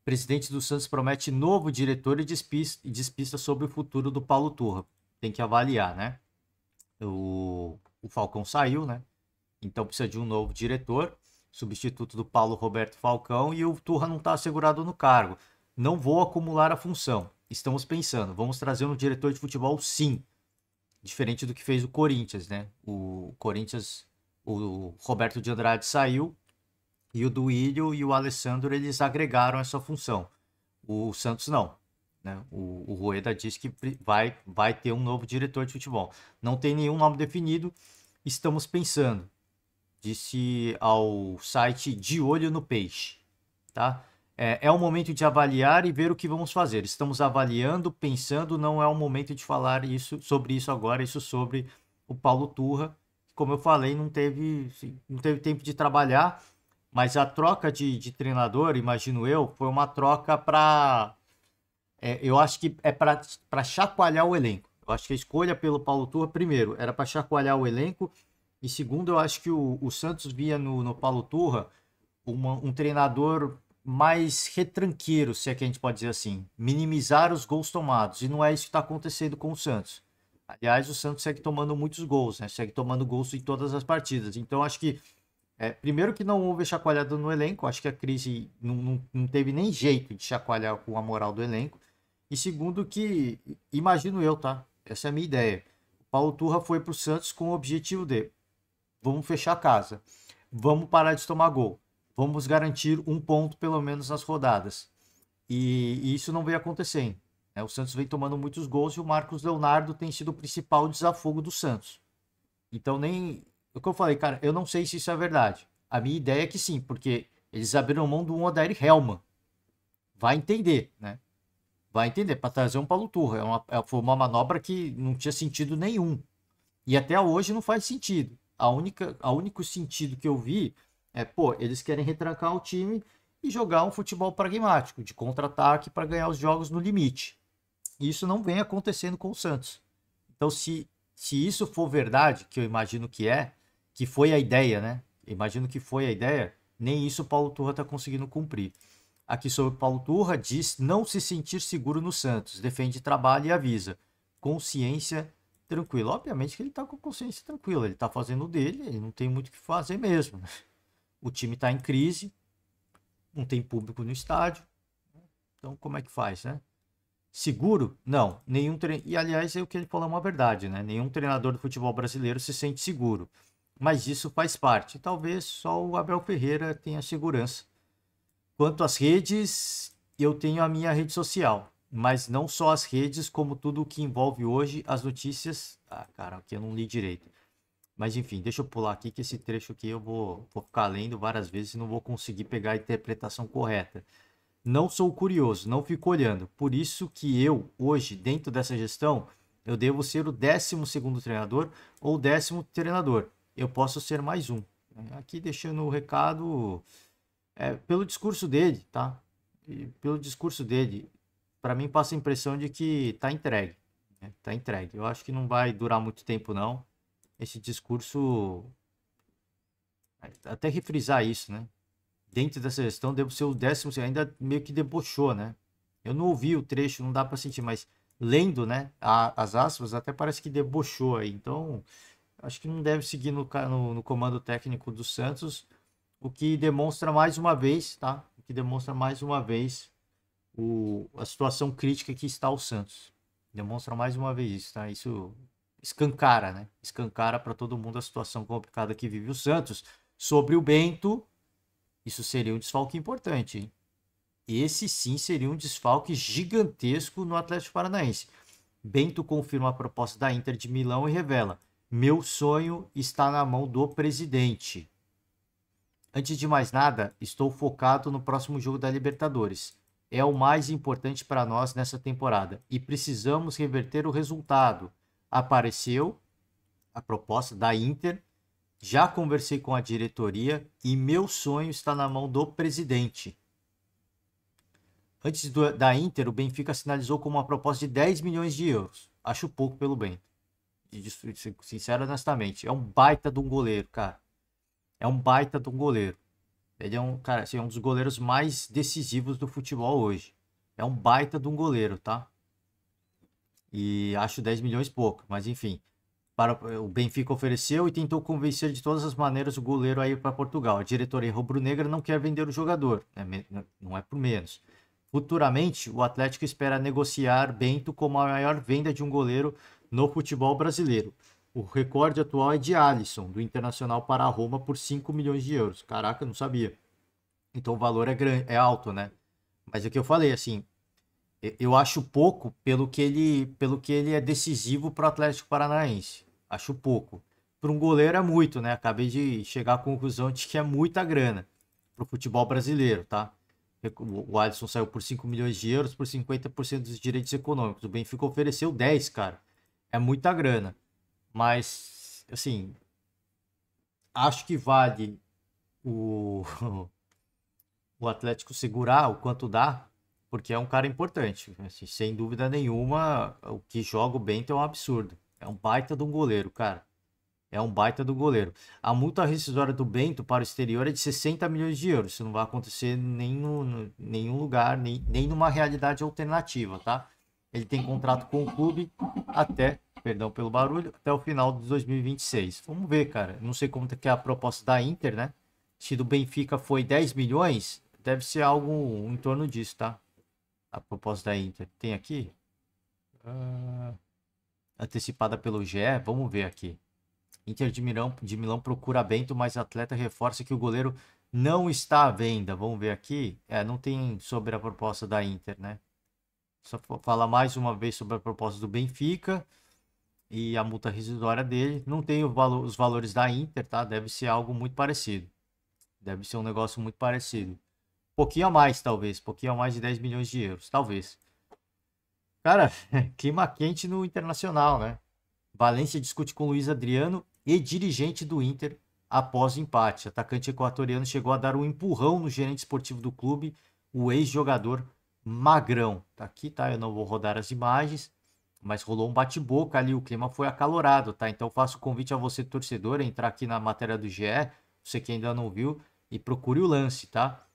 O presidente do Santos promete novo diretor e despista sobre o futuro do Paulo Turra. Tem que avaliar, né? O Falcão saiu, né? Então precisa de um novo diretor, substituto do Paulo Roberto Falcão, e o Turra não está assegurado no cargo. Não vou acumular a função. Estamos pensando, vamos trazer um diretor de futebol, sim. Diferente do que fez o Corinthians, né? O Corinthians, o Roberto de Andrade saiu e o Duílio e o Alessandro, eles agregaram essa função. O Santos não, né? O Rueda disse que vai ter um novo diretor de futebol. Não tem nenhum nome definido, estamos pensando. Disse ao site De Olho no Peixe, tá? É o momento de avaliar e ver o que vamos fazer. Estamos avaliando, pensando, não é o momento de falar sobre isso agora, isso sobre o Paulo Turra. Como eu falei, não teve tempo de trabalhar, mas a troca de treinador, imagino eu, foi uma troca para... eu acho que é para chacoalhar o elenco. Eu acho que a escolha pelo Paulo Turra, primeiro, era para chacoalhar o elenco, e segundo, eu acho que o Santos via no Paulo Turra um treinador mais retranqueiro, se é que a gente pode dizer assim, minimizar os gols tomados, e não é isso que está acontecendo com o Santos. Aliás, o Santos segue tomando muitos gols, né? Segue tomando gols em todas as partidas. Então, acho que, primeiro que não houve chacoalhada no elenco, acho que a crise não teve nem jeito de chacoalhar com a moral do elenco. E segundo que, imagino eu, tá? Essa é a minha ideia. O Paulo Turra foi para o Santos com o objetivo de: vamos fechar a casa, vamos parar de tomar gol, vamos garantir um ponto pelo menos nas rodadas. E isso não vem acontecendo, né? O Santos vem tomando muitos gols e o Marcos Leonardo tem sido o principal desafogo do Santos. Então, nem o que eu falei, cara, eu não sei se isso é verdade. A minha ideia é que sim, porque eles abriram mão do Odair Hellmann. Vai entender, né? Vai entender, para trazer um Paulo Turra. Foi uma manobra que não tinha sentido nenhum. E até hoje não faz sentido. O único sentido que eu vi é, pô, eles querem retrancar o time e jogar um futebol pragmático, de contra-ataque para ganhar os jogos no limite. E isso não vem acontecendo com o Santos. Então, se isso for verdade, que eu imagino que foi a ideia, né? Eu imagino que foi a ideia, nem isso o Paulo Turra está conseguindo cumprir. Aqui sobre o Paulo Turra, diz não se sentir seguro no Santos, defende trabalho e avisa. Consciência tranquila. Obviamente que ele está com consciência tranquila, ele está fazendo o dele, ele não tem muito o que fazer mesmo, né? O time está em crise, não tem público no estádio, então como é que faz, né? Seguro? Não. E aliás, é o que ele falou, é uma verdade, né? Nenhum treinador do futebol brasileiro se sente seguro. Mas isso faz parte. Talvez só o Abel Ferreira tenha segurança. Quanto às redes, eu tenho a minha rede social. Mas não só as redes, como tudo o que envolve hoje as notícias. Ah, cara, aqui eu não li direito. Mas enfim, deixa eu pular aqui que esse trecho aqui eu vou ficar lendo várias vezes e não vou conseguir pegar a interpretação correta. Não sou curioso, não fico olhando. Por isso que eu, hoje, dentro dessa gestão, eu devo ser o 12º treinador ou o 10º treinador. Eu posso ser mais um. Aqui deixando o recado pelo discurso dele, tá? E pelo discurso dele, para mim passa a impressão de que tá entregue. Né? Tá entregue. Eu acho que não vai durar muito tempo, não. Esse discurso, até refrisar isso, né? Dentro dessa gestão, devo ser o 10º, ainda meio que debochou, né? Eu não ouvi o trecho, não dá para sentir, mas lendo, né, as aspas, até parece que debochou aí. Então, acho que não deve seguir no comando técnico do Santos, o que demonstra mais uma vez, tá? O que demonstra mais uma vez a situação crítica que está o Santos. Demonstra mais uma vez isso, tá? Isso escancara, né? Escancara para todo mundo a situação complicada que vive o Santos. Sobre o Bento, isso seria um desfalque importante, hein? Esse sim seria um desfalque gigantesco no Atlético Paranaense. Bento confirma a proposta da Inter de Milão e revela: meu sonho está na mão do presidente. Antes de mais nada, estou focado no próximo jogo da Libertadores. É o mais importante para nós nessa temporada e precisamos reverter o resultado. Apareceu a proposta da Inter. Já conversei com a diretoria e meu sonho está na mão do presidente. Antes da Inter, o Benfica sinalizou como uma proposta de 10 milhões de euros. Acho pouco pelo Bento. Sincero, honestamente. É um baita de um goleiro, cara. É um baita de um goleiro. Ele é cara, assim, é um dos goleiros mais decisivos do futebol hoje. É um baita de um goleiro, tá? E acho 10 milhões pouco, mas enfim. O Benfica ofereceu e tentou convencer de todas as maneiras o goleiro a ir para Portugal. A diretoria rubro-negra não quer vender o jogador, né? Não é por menos. Futuramente, o Atlético espera negociar Bento como a maior venda de um goleiro no futebol brasileiro. O recorde atual é de Alisson, do Internacional para a Roma, por 5 milhões de euros. Caraca, não sabia. Então o valor é grande, é alto, né? Mas é o que eu falei, assim, eu acho pouco pelo que ele é decisivo para o Atlético Paranaense. Acho pouco. Para um goleiro é muito, né? Acabei de chegar à conclusão de que é muita grana para o futebol brasileiro, tá? O Alisson saiu por 5 milhões de euros por 50% dos direitos econômicos. O Benfica ofereceu 10, cara. É muita grana. Mas, assim, acho que vale o, o Atlético segurar o quanto dá, porque é um cara importante. Assim, sem dúvida nenhuma, o que joga o Bento é um absurdo. É um baita de um goleiro, cara. É um baita do goleiro. A multa rescisória do Bento para o exterior é de 60 milhões de euros. Isso não vai acontecer nem nenhum lugar, nem numa realidade alternativa, tá? Ele tem contrato com o clube até, perdão pelo barulho, até o final de 2026. Vamos ver, cara. Não sei como que é a proposta da Inter, né? Se do Benfica foi 10 milhões, deve ser algo em torno disso, tá? A proposta da Inter. Tem aqui? Ah, antecipada pelo GE. Vamos ver aqui. Inter de Milão procura Bento, mas atleta reforça que o goleiro não está à venda. Vamos ver aqui. Não tem sobre a proposta da Inter, né? Só fala mais uma vez sobre a proposta do Benfica e a multa rescisória dele. Não tem os valores da Inter, tá? Deve ser algo muito parecido. Deve ser um negócio muito parecido. Pouquinho a mais, talvez. Pouquinho a mais de 10 milhões de euros, talvez. Cara, clima quente no Internacional, né? Valência discute com Luiz Adriano e dirigente do Inter após o empate. O atacante equatoriano chegou a dar um empurrão no gerente esportivo do clube, o ex-jogador Magrão. Tá aqui, tá? Eu não vou rodar as imagens, mas rolou um bate-boca ali, o clima foi acalorado, tá? Então faço o convite a você, torcedor, a entrar aqui na matéria do GE, você que ainda não viu, e procure o lance, tá?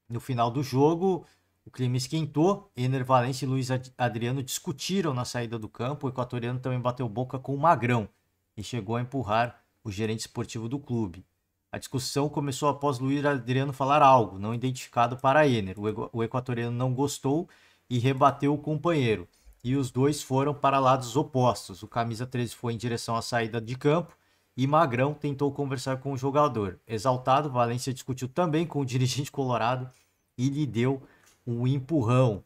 No final do jogo, o clima esquentou. Ener Valencia e Luiz Adriano discutiram na saída do campo. O equatoriano também bateu boca com o Magrão e chegou a empurrar o gerente esportivo do clube. A discussão começou após Luiz Adriano falar algo não identificado para Ener. O equatoriano não gostou e rebateu o companheiro. E os dois foram para lados opostos. O camisa 13 foi em direção à saída de campo e Magrão tentou conversar com o jogador. Exaltado, Valência discutiu também com o dirigente colorado e lhe deu um empurrão.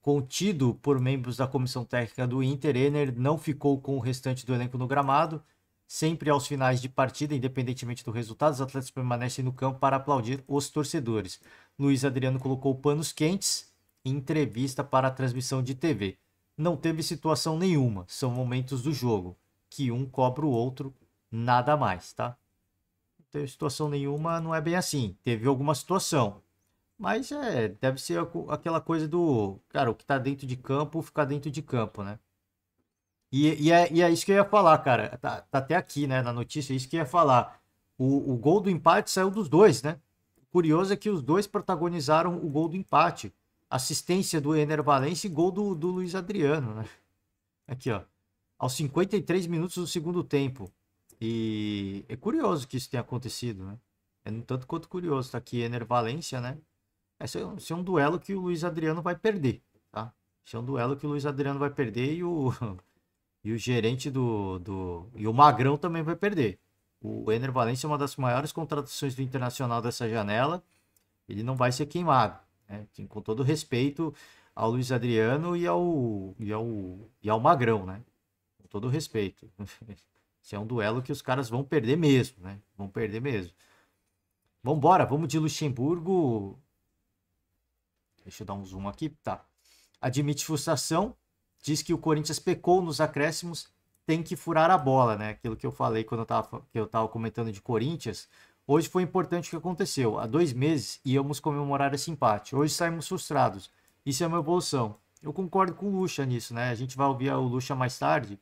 Contido por membros da comissão técnica do Inter, Ener não ficou com o restante do elenco no gramado. Sempre aos finais de partida, independentemente do resultado, os atletas permanecem no campo para aplaudir os torcedores. Luiz Adriano colocou panos quentes em entrevista para a transmissão de TV. Não teve situação nenhuma, são momentos do jogo, que um cobra o outro, nada mais, tá? Não teve situação nenhuma, não é bem assim. Teve alguma situação, mas deve ser aquela coisa do, cara, o que tá dentro de campo, fica dentro de campo, né? E é isso que eu ia falar, cara. Tá até aqui, né, na notícia, é isso que eu ia falar. O gol do empate saiu dos dois, né? O curioso é que os dois protagonizaram o gol do empate. Assistência do Ener Valencia e gol do Luiz Adriano, né? Aqui, ó. Aos 53 minutos do segundo tempo. E é curioso que isso tenha acontecido, né? É um tanto quanto curioso. Tá aqui Ener Valencia, né? Esse é um duelo que o Luiz Adriano vai perder, tá? Esse é um duelo que o Luiz Adriano vai perder e o gerente e o Magrão também vai perder. O Ener Valencia é uma das maiores contratações do Internacional dessa janela. Ele não vai ser queimado, né? Com todo respeito ao Luiz Adriano e ao Magrão, né? Com todo respeito. Esse é um duelo que os caras vão perder mesmo, né? Vão perder mesmo. Vambora, vamos de Luxemburgo. Deixa eu dar um zoom aqui, tá. Admite frustração, diz que o Corinthians pecou nos acréscimos, tem que furar a bola, né? Aquilo que eu falei quando eu tava comentando de Corinthians. Hoje foi importante o que aconteceu. Há 2 meses íamos comemorar esse empate. Hoje saímos frustrados. Isso é uma evolução. Eu concordo com o Lucha nisso, né? A gente vai ouvir o Lucha mais tarde,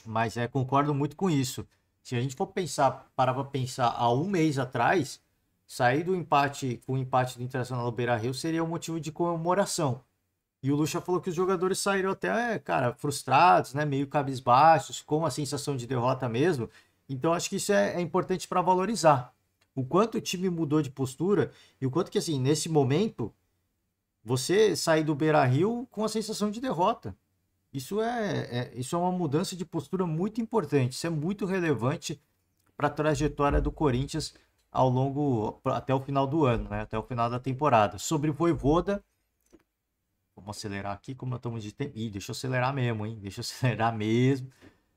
mas concordo muito com isso. Se a gente for parar para pensar há 1 mês atrás, sair do empate, com o empate do Internacional no Beira-Rio seria um motivo de comemoração. E o Lucha falou que os jogadores saíram até, cara, frustrados, né? Meio cabisbaixos, com a sensação de derrota mesmo. Então acho que isso é importante para valorizar. O quanto o time mudou de postura e o quanto que, assim, nesse momento, você sair do Beira-Rio com a sensação de derrota. Isso é uma mudança de postura muito importante. Isso é muito relevante para a trajetória do Corinthians ao longo até o final do ano, né? Até o final da temporada. Sobre o Vojvoda, vamos acelerar aqui, como estamos de tempo. Ih, deixa eu acelerar mesmo, hein? Deixa eu acelerar mesmo.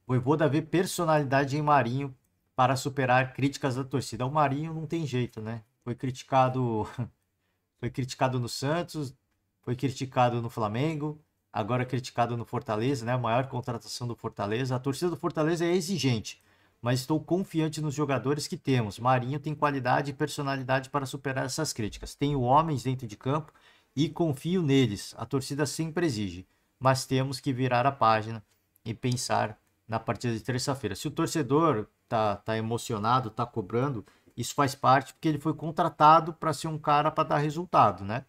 Vojvoda vê personalidade em Marinho para superar críticas da torcida. O Marinho não tem jeito, né? Foi criticado no Santos, foi criticado no Flamengo, agora criticado no Fortaleza, né? A maior contratação do Fortaleza. A torcida do Fortaleza é exigente, mas estou confiante nos jogadores que temos. Marinho tem qualidade e personalidade para superar essas críticas. Tenho homens dentro de campo e confio neles. A torcida sempre exige, mas temos que virar a página e pensar na partida de terça-feira. Se o torcedor tá emocionado, tá cobrando, isso faz parte porque ele foi contratado para ser um cara para dar resultado, né?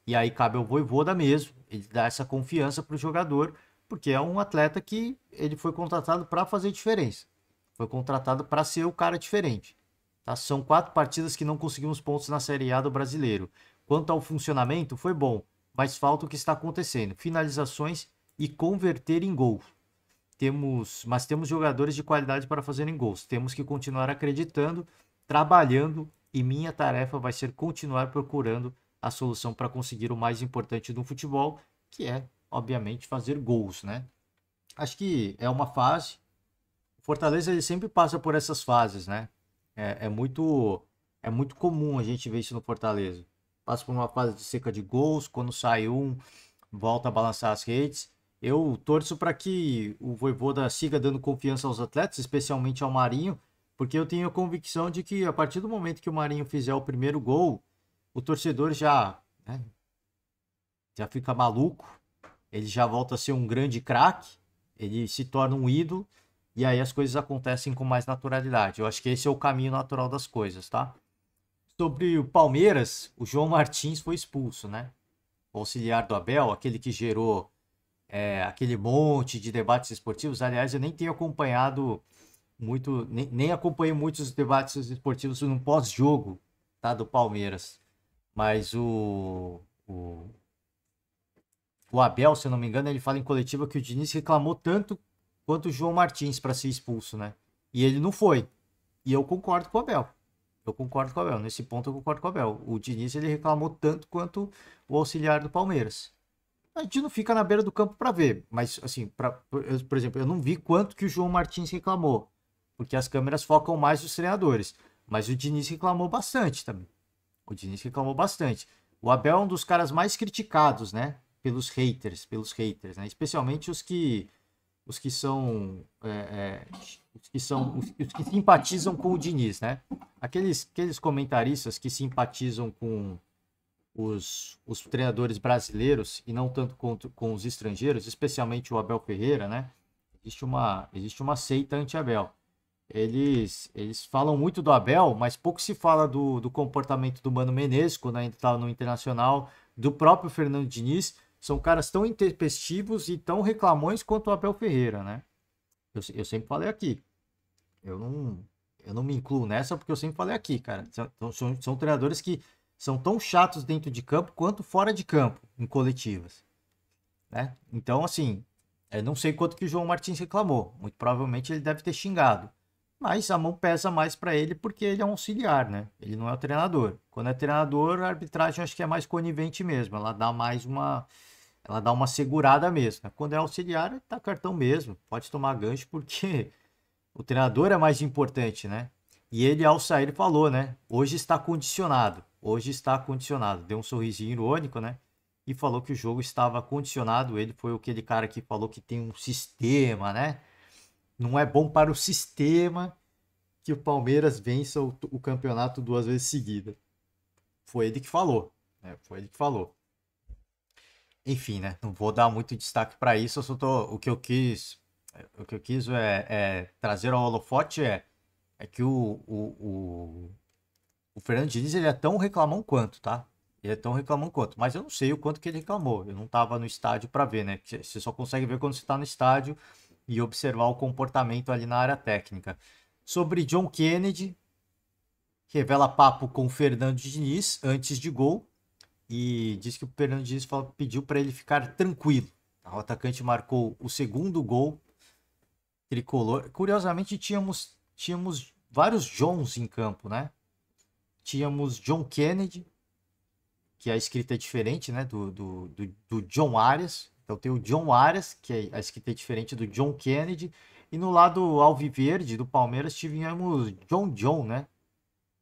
E aí cabe ao Vojvoda mesmo, ele dá essa confiança para o jogador, porque é um atleta que ele foi contratado para fazer diferença. Foi contratado para ser o cara diferente. Tá? São 4 partidas que não conseguimos pontos na Série A do Brasileiro. Quanto ao funcionamento, foi bom, mas falta o que está acontecendo: finalizações e converter em gols. Mas temos jogadores de qualidade para fazerem gols. Temos que continuar acreditando, trabalhando, e minha tarefa vai ser continuar procurando a solução para conseguir o mais importante do futebol, que é, obviamente, fazer gols, né? Acho que é uma fase. O Fortaleza ele sempre passa por essas fases, né? É muito comum a gente ver isso no Fortaleza. Passa por uma fase de seca de gols, quando sai um, volta a balançar as redes. Eu torço para que o Vojvoda siga dando confiança aos atletas, especialmente ao Marinho, porque eu tenho a convicção de que a partir do momento que o Marinho fizer o primeiro gol, o torcedor já fica maluco, ele já volta a ser um grande craque, ele se torna um ídolo, e aí as coisas acontecem com mais naturalidade. Eu acho que esse é o caminho natural das coisas, tá? Sobre o Palmeiras, o João Martins foi expulso, né? O auxiliar do Abel, aquele que gerou aquele monte de debates esportivos. Aliás, eu nem tenho acompanhado muito, nem acompanhei muitos debates esportivos no pós-jogo, tá, do Palmeiras. Mas o Abel, se eu não me engano, ele fala em coletiva que o Diniz reclamou tanto quanto o João Martins para ser expulso, né? E ele não foi. E eu concordo com o Abel. Eu concordo com o Abel. Nesse ponto eu concordo com o Abel. O Diniz ele reclamou tanto quanto o auxiliar do Palmeiras. A gente não fica na beira do campo para ver, mas assim, por exemplo, eu não vi quanto que o João Martins reclamou, porque as câmeras focam mais nos treinadores, mas o Diniz reclamou bastante também. O Diniz reclamou bastante. O Abel é um dos caras mais criticados, né, pelos haters, né, especialmente os que simpatizam com o Diniz, né? Aqueles comentaristas que simpatizam com os treinadores brasileiros e não tanto com os estrangeiros, especialmente o Abel Ferreira, né? Existe uma seita anti-Abel. Eles falam muito do Abel, mas pouco se fala do comportamento do Mano Menezes, quando ainda estava no Internacional, do próprio Fernando Diniz. São caras tão intempestivos e tão reclamões quanto o Abel Ferreira, né? Eu sempre falei aqui. Eu não me incluo nessa porque eu sempre falei aqui, cara. São treinadores que são tão chatos dentro de campo quanto fora de campo, em coletivas, né? Então, assim, eu não sei quanto que o João Martins reclamou. Muito provavelmente ele deve ter xingado. Mas a mão pesa mais para ele porque ele é um auxiliar, né? Ele não é o treinador. Quando é treinador, a arbitragem eu acho que é mais conivente mesmo. Ela dá uma segurada mesmo, né? Quando é auxiliar, tá cartão mesmo. Pode tomar gancho porque o treinador é mais importante, né? E ele, ao sair, falou, né? Hoje está condicionado. Hoje está condicionado. Deu um sorrisinho irônico, né? E falou que o jogo estava condicionado. Ele foi aquele cara que falou que tem um sistema, né? Não é bom para o sistema que o Palmeiras vença o campeonato 2 vezes seguida. Foi ele que falou, né? Foi ele que falou. Enfim, né? Não vou dar muito destaque para isso. O que eu quis trazer ao holofote é que o Fernando Diniz ele é tão reclamão quanto, tá? Ele é tão reclamão quanto. Mas eu não sei o quanto que ele reclamou. Eu não estava no estádio para ver, né? Você só consegue ver quando você está no estádio e observar o comportamento ali na área técnica. Sobre John Kennedy, revela papo com Fernando Diniz antes de gol e disse que o Fernando Diniz pediu para ele ficar tranquilo. O atacante marcou o segundo gol tricolor. Curiosamente, tínhamos vários Johns em campo, né? Tínhamos John Kennedy, que a escrita é diferente, né? Do John Arias. Então tem o John Arias, que a escrita é diferente do John Kennedy. E no lado alviverde do Palmeiras tivemos John, né?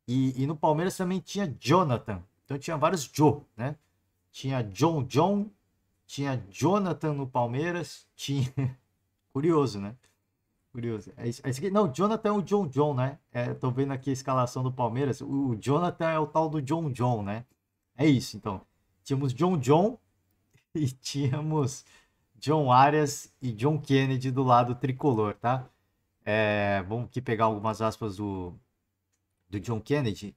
E no Palmeiras também tinha Jonathan. Então tinha vários Joe, né? Tinha John, tinha Jonathan no Palmeiras. Tinha... Curioso, né? Curioso. Não, Jonathan é o John, né? Tô vendo aqui a escalação do Palmeiras. O Jonathan é o tal do John, né? É isso, então. Tínhamos John e tínhamos John Arias e John Kennedy do lado tricolor, tá? Vamos aqui pegar algumas aspas do John Kennedy.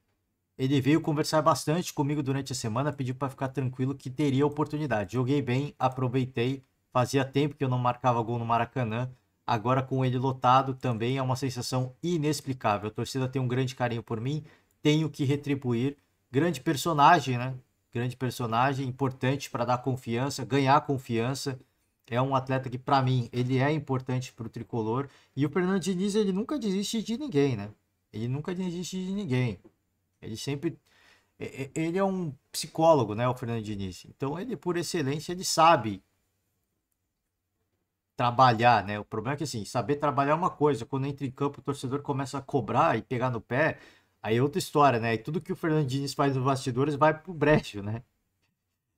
Ele veio conversar bastante comigo durante a semana, pediu para ficar tranquilo que teria oportunidade. Joguei bem, aproveitei. Fazia tempo que eu não marcava gol no Maracanã. Agora com ele lotado também é uma sensação inexplicável. A torcida tem um grande carinho por mim, tenho que retribuir. Grande personagem, né? Grande personagem, importante para dar confiança, ganhar confiança. É um atleta que, para mim, ele é importante para o tricolor. E o Fernando Diniz, ele nunca desiste de ninguém, né? Ele nunca desiste de ninguém. Ele sempre... Ele é um psicólogo, né? O Fernando Diniz. Então, ele, por excelência, ele sabe trabalhar, né? O problema é que, assim, saber trabalhar é uma coisa. Quando entra em campo, o torcedor começa a cobrar e pegar no pé, aí é outra história, né? E tudo que o Fernando Diniz faz nos bastidores vai pro brejo, né?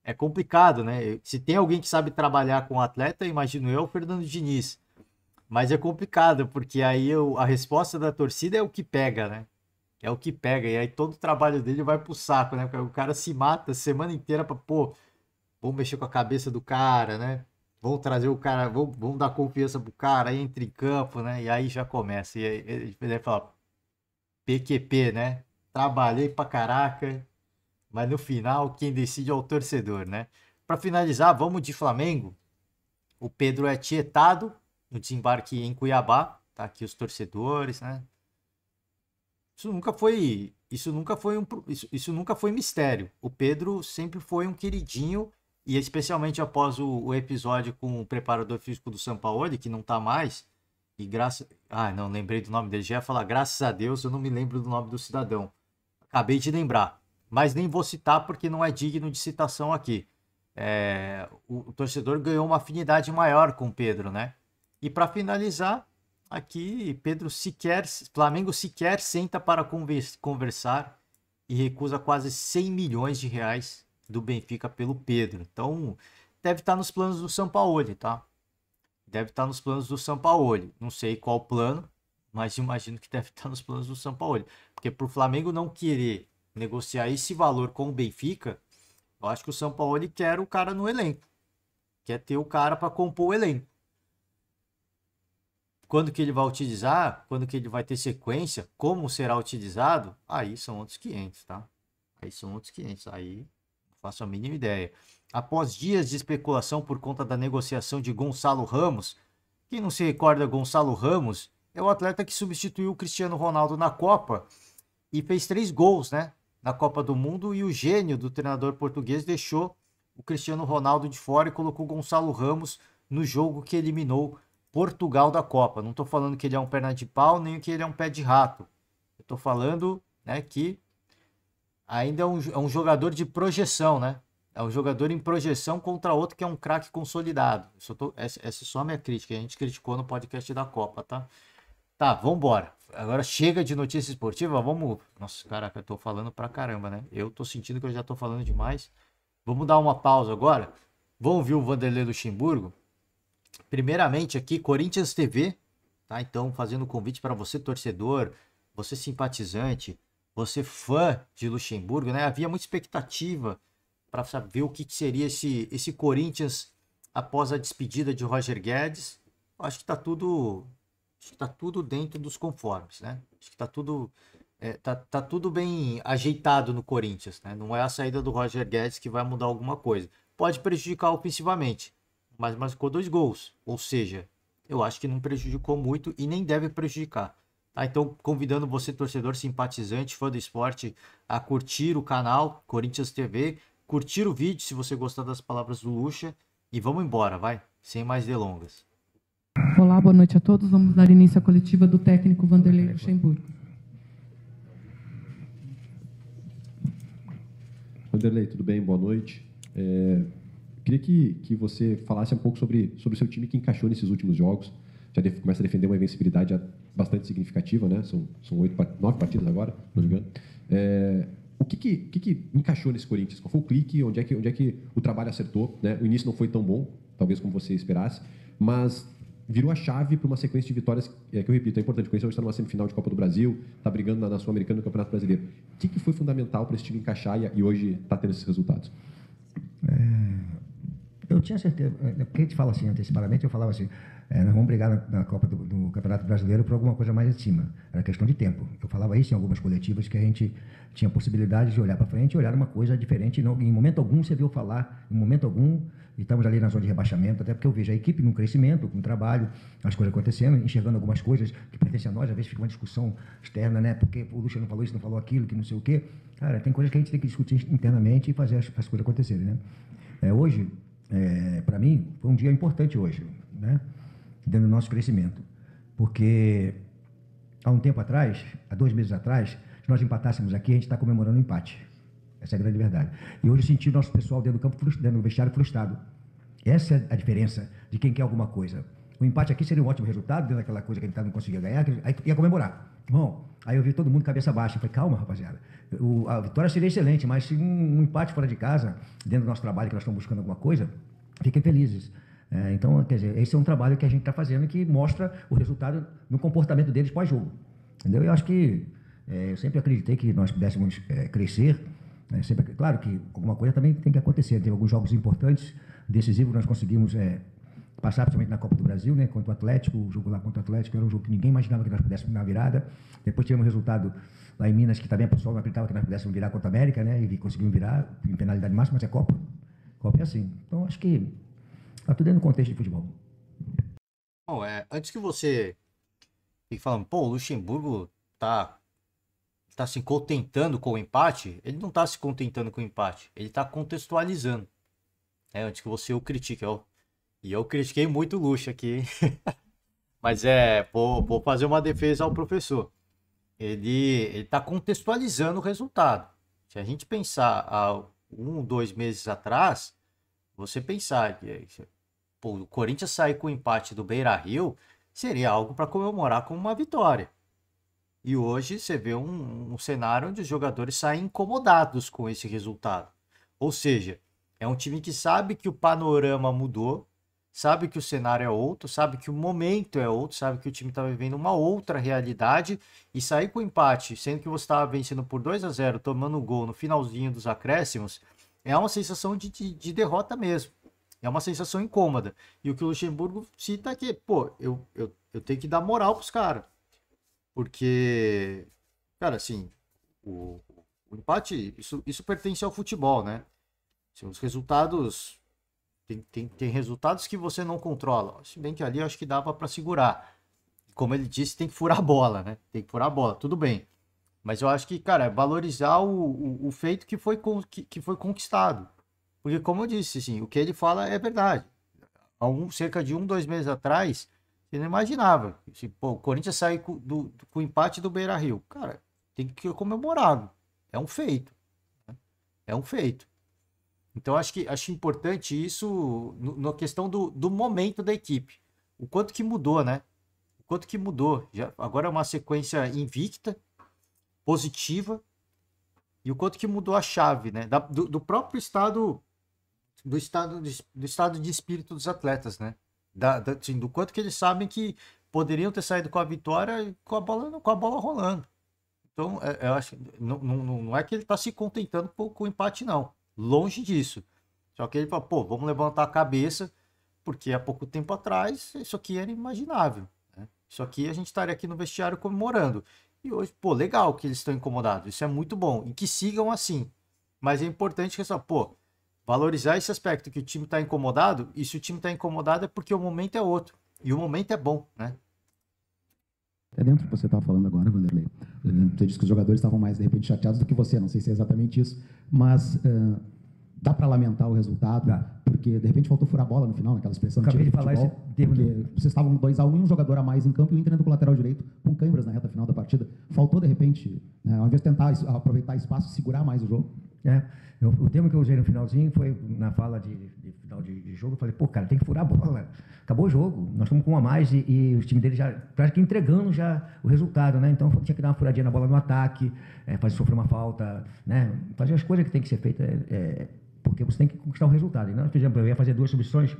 É complicado, né? Se tem alguém que sabe trabalhar com o atleta, imagino eu, o Fernando Diniz. Mas é complicado, porque aí a resposta da torcida é o que pega, né? É o que pega. E aí todo o trabalho dele vai pro saco, né? Porque o cara se mata a semana inteira pra, pô, vamos mexer com a cabeça do cara, né? Vamos trazer o cara, vamos dar confiança pro cara, aí entra em campo, né? E aí já começa. E aí ele vai falar, PQP, né? Trabalhei pra caraca, mas no final quem decide é o torcedor, né? Para finalizar, vamos de Flamengo. O Pedro é tietado no desembarque em Cuiabá, tá aqui os torcedores, né? Isso nunca foi mistério. O Pedro sempre foi um queridinho e especialmente após o episódio com o preparador físico do Sampaoli, que não tá mais, e não, lembrei do nome dele, já ia falar, graças a Deus, eu não me lembro do nome do cidadão. Acabei de lembrar, mas nem vou citar porque não é digno de citação aqui. O torcedor ganhou uma afinidade maior com o Pedro, né? E para finalizar, aqui Flamengo sequer senta para conversar e recusa quase 100 milhões de reais do Benfica pelo Pedro. Então, deve estar nos planos do Sampaoli, tá? Deve estar nos planos do Sampaoli. Não sei qual plano, mas imagino que deve estar nos planos do Sampaoli. Porque para o Flamengo não querer negociar esse valor com o Benfica, eu acho que o Sampaoli quer o cara no elenco. Quer ter o cara para compor o elenco. Quando que ele vai utilizar, quando que ele vai ter sequência, como será utilizado, aí são outros 500, tá? Aí são outros 500, aí não faço a mínima ideia. Após dias de especulação por conta da negociação de Gonçalo Ramos, quem não se recorda, Gonçalo Ramos é o atleta que substituiu o Cristiano Ronaldo na Copa e fez 3 gols, né? Na Copa do Mundo, e o gênio do treinador português deixou o Cristiano Ronaldo de fora e colocou Gonçalo Ramos no jogo que eliminou Portugal da Copa. Não estou falando que ele é um perna de pau, nem que ele é um pé de rato. Estou falando, né, que ainda é um jogador de projeção, né? É um jogador em projeção contra outro que é um craque consolidado. Essa é só a minha crítica. A gente criticou no podcast da Copa, tá? Tá, vambora. Agora chega de notícia esportiva, vamos... Nossa, caraca, eu tô falando pra caramba, né? Eu tô sentindo que eu já tô falando demais. Vamos dar uma pausa agora. Vamos ver o Vanderlei Luxemburgo? Primeiramente aqui, Corinthians TV, tá? Então, fazendo um convite para você, torcedor, você simpatizante, você fã de Luxemburgo, né? Havia muita expectativa para saber o que seria esse Corinthians após a despedida de Roger Guedes. Acho que tá tudo dentro dos conformes, né? Acho que tá tudo bem ajeitado no Corinthians, né? Não é a saída do Roger Guedes que vai mudar alguma coisa. Pode prejudicar ofensivamente, mas marcou 2 gols. Ou seja, eu acho que não prejudicou muito e nem deve prejudicar. Tá? Então, convidando você, torcedor simpatizante, fã do esporte, a curtir o canal Corinthians TV. curtir o vídeo se você gostar das palavras do Lucha e vamos embora, vai, sem mais delongas. Olá, boa noite a todos. Vamos dar início à coletiva do técnico Vanderlei Luxemburgo. Vanderlei, tudo bem? Boa noite. Queria que você falasse um pouco sobre o seu time que encaixou nesses últimos jogos. Já começa a defender uma invencibilidade bastante significativa, né? São 9 partidas agora, não me engano. O que encaixou nesse Corinthians? Qual foi o clique? Onde é que o trabalho acertou? Né? O início não foi tão bom, talvez como você esperasse, mas virou a chave para uma sequência de vitórias que eu repito, é importante. O Corinthians hoje está numa semifinal de Copa do Brasil, está brigando na Sul-Americana e no Campeonato Brasileiro. O que foi fundamental para esse time encaixar e hoje está tendo esses resultados? Eu tinha certeza, porque a gente fala assim antecipadamente, eu falava assim, nós vamos brigar na Copa do Campeonato Brasileiro por alguma coisa mais acima. Era questão de tempo. Eu falava isso em algumas coletivas, que a gente tinha possibilidade de olhar para frente e olhar uma coisa diferente. Em momento algum você viu falar, em momento algum, e estamos ali na zona de rebaixamento, até porque eu vejo a equipe num crescimento, com trabalho, as coisas acontecendo, enxergando algumas coisas que pertencem a nós, às vezes fica uma discussão externa, né? Porque o Lucha não falou isso, não falou aquilo, que não sei o quê. Cara, tem coisas que a gente tem que discutir internamente e fazer as coisas acontecerem, né? Hoje, para mim, foi um dia importante hoje, né? Dentro do nosso crescimento. Porque há um tempo atrás, há 2 meses atrás, se nós empatássemos aqui, a gente está comemorando um empate. Essa é a grande verdade. E hoje eu senti o nosso pessoal dentro do campo, dentro do vestiário, frustrado. Essa é a diferença de quem quer alguma coisa. O empate aqui seria um ótimo resultado, dentro daquela coisa que a gente não conseguia ganhar, aí ia comemorar. Bom, aí eu vi todo mundo cabeça baixa. Eu falei, calma, rapaziada. A vitória seria excelente, mas se um empate fora de casa, dentro do nosso trabalho, que nós estamos buscando alguma coisa, fiquem felizes. Então, quer dizer, esse é um trabalho que a gente está fazendo que mostra o resultado no comportamento deles pós-jogo. Entendeu? Eu acho que eu sempre acreditei que nós pudéssemos crescer. Sempre, claro que alguma coisa também tem que acontecer. Tem alguns jogos importantes, decisivos, nós conseguimos passar, principalmente na Copa do Brasil, né, contra o Atlético. O jogo lá contra o Atlético era um jogo que ninguém imaginava que nós pudéssemos dar virada. Depois tivemos um resultado lá em Minas, que também o pessoal não acreditava que nós pudéssemos virar contra a América, né, e conseguimos virar em penalidade máxima, mas é Copa. Copa é assim. Então, acho que está tudo dentro do contexto de futebol. Bom, antes que você fique falando, pô, o Luxemburgo tá se contentando com o empate, ele não tá se contentando com o empate, ele tá contextualizando. Antes que você o critique, e eu critiquei muito o Lucha aqui, mas vou fazer uma defesa ao professor. Ele tá contextualizando o resultado. Se a gente pensar há 2 meses atrás, você pensar que o Corinthians sair com o empate do Beira-Rio seria algo para comemorar como uma vitória. E hoje você vê um cenário onde os jogadores saem incomodados com esse resultado. Ou seja, é um time que sabe que o panorama mudou, sabe que o cenário é outro, sabe que o momento é outro, sabe que o time está vivendo uma outra realidade, e sair com o empate, sendo que você estava vencendo por 2-0, tomando um gol no finalzinho dos acréscimos, é uma sensação de derrota mesmo. É uma sensação incômoda. E o que o Luxemburgo cita é que, pô, eu tenho que dar moral pros caras. Porque, cara, assim, o empate, isso pertence ao futebol, né? Assim, os resultados, tem resultados que você não controla. Se bem que ali eu acho que dava para segurar. Como ele disse, tem que furar a bola, né? Tem que furar a bola, tudo bem. Mas eu acho que, cara, é valorizar o feito que foi conquistado. Porque, como eu disse, assim, o que ele fala é verdade. Há cerca de 2 meses atrás, você não imaginava. Assim, pô, o Corinthians sair com o empate do Beira-Rio. Cara, tem que ser comemorado. É um feito. Né? É um feito. Então, acho importante isso na questão do momento da equipe. O quanto que mudou, né? O quanto que mudou. Agora é uma sequência invicta, positiva, e o quanto que mudou a chave, né? Do próprio estado, do estado de espírito dos atletas, né? Assim, do quanto que eles sabem que poderiam ter saído com a vitória com a bola rolando. Então, eu acho não é que ele está se contentando com o empate, não. Longe disso. Só que ele fala, pô, vamos levantar a cabeça, porque há pouco tempo atrás isso aqui era inimaginável. Né? Isso aqui a gente estaria aqui no vestiário comemorando. E hoje, pô, legal que eles estão incomodados. Isso é muito bom. E que sigam assim. Mas é importante que, pô, valorizar esse aspecto que o time está incomodado. E se o time está incomodado é porque o momento é outro. E o momento é bom, né? É dentro do que você estava falando agora, Vanderlei. Você disse que os jogadores estavam mais, de repente, chateados do que você. Não sei se é exatamente isso. Mas dá para lamentar o resultado, porque de repente faltou furar a bola no final, naquela expressão Acabei de falar futebol, esse termo. porque vocês estavam 2-1 e um jogador a mais em campo e o Inter entrou com o lateral direito com câimbras na reta final da partida. Faltou, de repente, né, ao invés de tentar aproveitar espaço, segurar mais o jogo. O termo que eu usei no finalzinho foi na fala de final de jogo. Eu falei, pô, cara, tem que furar a bola. Acabou o jogo. Nós estamos com um a mais e os times dele já praticamente entregando já o resultado, né? Então tinha que dar uma furadinha na bola no ataque, fazer sofrer uma falta, né? Fazer as coisas que tem que ser feitas, porque você tem que conquistar o resultado. E nós, por exemplo, eu ia fazer 2 substituições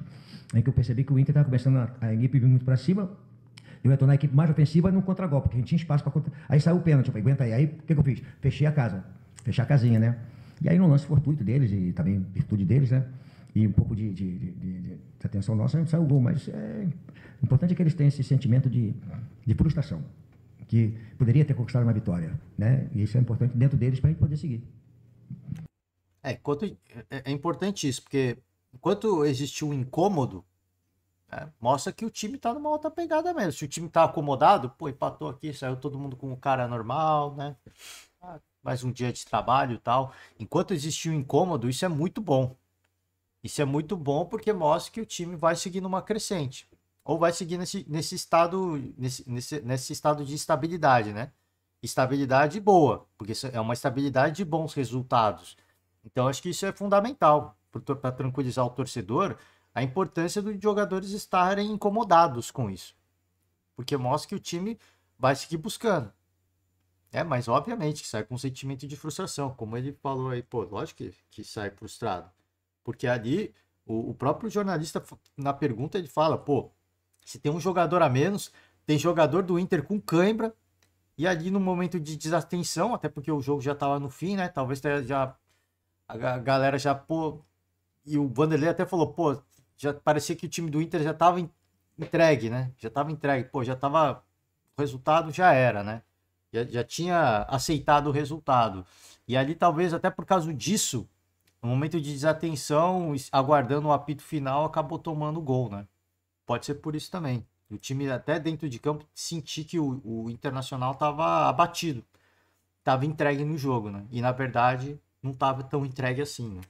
em que eu percebi que o Inter estava começando a equipe vir muito para cima. Eu ia tornar a equipe mais ofensiva no contra-golpe, porque a gente tinha espaço para contra. Aí saiu o pênalti, eu falei, aguenta aí. Aí o que eu fiz? Fechei a casa, fechei a casinha, né? E aí no lance fortuito deles e também virtude deles, né? E um pouco de atenção nossa, a gente saiu o gol. Mas o importante é que eles tenham esse sentimento de frustração, que poderia ter conquistado uma vitória, né? E isso é importante dentro deles para a gente poder seguir. É importante isso, porque enquanto existe um incômodo, mostra que o time tá numa outra pegada mesmo. Se o time tá acomodado, pô, empatou aqui, saiu todo mundo com o cara normal, né? Mais um dia de trabalho e tal. Enquanto existe um incômodo, isso é muito bom. Isso é muito bom porque mostra que o time vai seguir numa crescente. Ou vai seguir nesse estado de estabilidade, né? Estabilidade boa, porque é uma estabilidade de bons resultados. Então, acho que isso é fundamental para tranquilizar o torcedor, a importância dos jogadores estarem incomodados com isso. Porque mostra que o time vai seguir buscando. Mas obviamente que sai com um sentimento de frustração, como ele falou aí, pô, lógico que sai frustrado. Porque ali, o próprio jornalista, na pergunta, ele fala, pô, se tem um jogador a menos, tem jogador do Inter com cãibra, e ali no momento de desatenção, até porque o jogo já estava no fim, né, talvez a galera já, pô, e o Vanderlei até falou, pô, já parecia que o time do Inter já estava entregue, né, já estava entregue, pô, já estava, o resultado já era, né. Já tinha aceitado o resultado. E ali, talvez, até por causa disso, no momento de desatenção, aguardando o apito final, acabou tomando o gol, né? Pode ser por isso também. O time, até dentro de campo, sentir que o Internacional estava abatido. Estava entregue no jogo, né? E, na verdade, não estava tão entregue assim, né?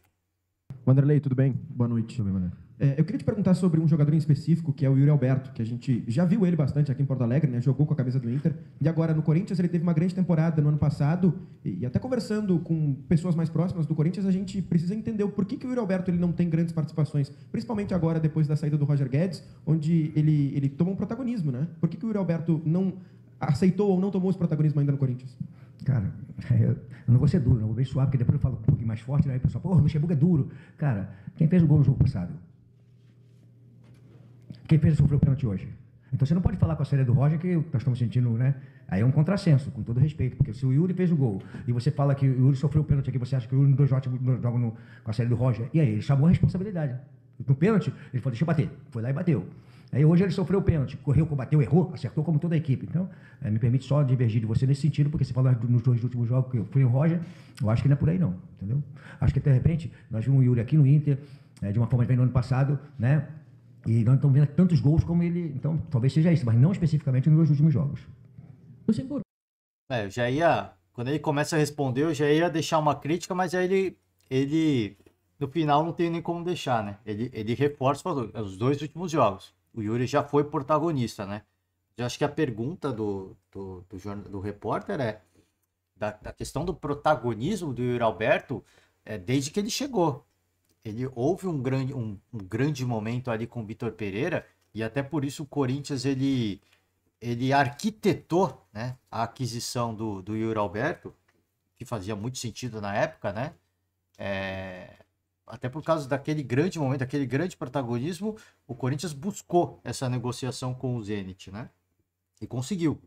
Vanderlei, tudo bem? Boa noite. Tudo bem, Vanderlei. Eu queria te perguntar sobre um jogador em específico, que é o Yuri Alberto, que a gente já viu ele bastante aqui em Porto Alegre, né? Jogou com a camisa do Inter, e agora no Corinthians ele teve uma grande temporada no ano passado, e até conversando com pessoas mais próximas do Corinthians, a gente precisa entender o porquê que o Yuri Alberto ele não tem grandes participações, principalmente agora, depois da saída do Roger Guedes, onde ele tomou um protagonismo, né? Por que o Yuri Alberto não aceitou ou não tomou esse protagonismo ainda no Corinthians? Cara, eu não vou ser duro, não vou bem suave, porque depois eu falo um pouquinho mais forte, né? Aí o pessoal, pô, o Luxemburgo é duro. Cara, quem fez o gol no jogo passado? Quem fez sofreu o pênalti hoje? Então você não pode falar com a série do Roger que nós estamos sentindo, né? Aí é um contrassenso, com todo respeito, porque se o Yuri fez o gol e você fala que o Yuri sofreu o pênalti aqui, você acha que o Yuri não joga com a série do Roger, e aí ele chamou a responsabilidade. No pênalti, ele falou, deixa eu bater. Foi lá e bateu. Aí hoje ele sofreu o pênalti, correu, combateu, errou, acertou como toda a equipe. Então, me permite só divergir de você nesse sentido, porque você falou nos 2 últimos jogos que eu fui o Roger, eu acho que não é por aí não, entendeu? Acho que de repente, nós vimos o Yuri aqui no Inter, de uma forma que veio no ano passado, né? E nós estamos vendo tantos gols como ele. Então, talvez seja isso, mas não especificamente nos 2 últimos jogos. Luxemburgo. Eu já ia. Quando ele começa a responder, eu já ia deixar uma crítica, mas aí ele no final não tem nem como deixar, né? Ele reforça os 2 últimos jogos. O Yuri já foi protagonista, né? Eu acho que a pergunta do repórter é da questão do protagonismo do Yuri Alberto desde que ele chegou. Houve um grande momento ali com o Vitor Pereira, e até por isso o Corinthians ele arquitetou, né, a aquisição do Yuri Alberto, que fazia muito sentido na época, né? Até por causa daquele grande momento, daquele grande protagonismo, o Corinthians buscou essa negociação com o Zenit, né? E conseguiu.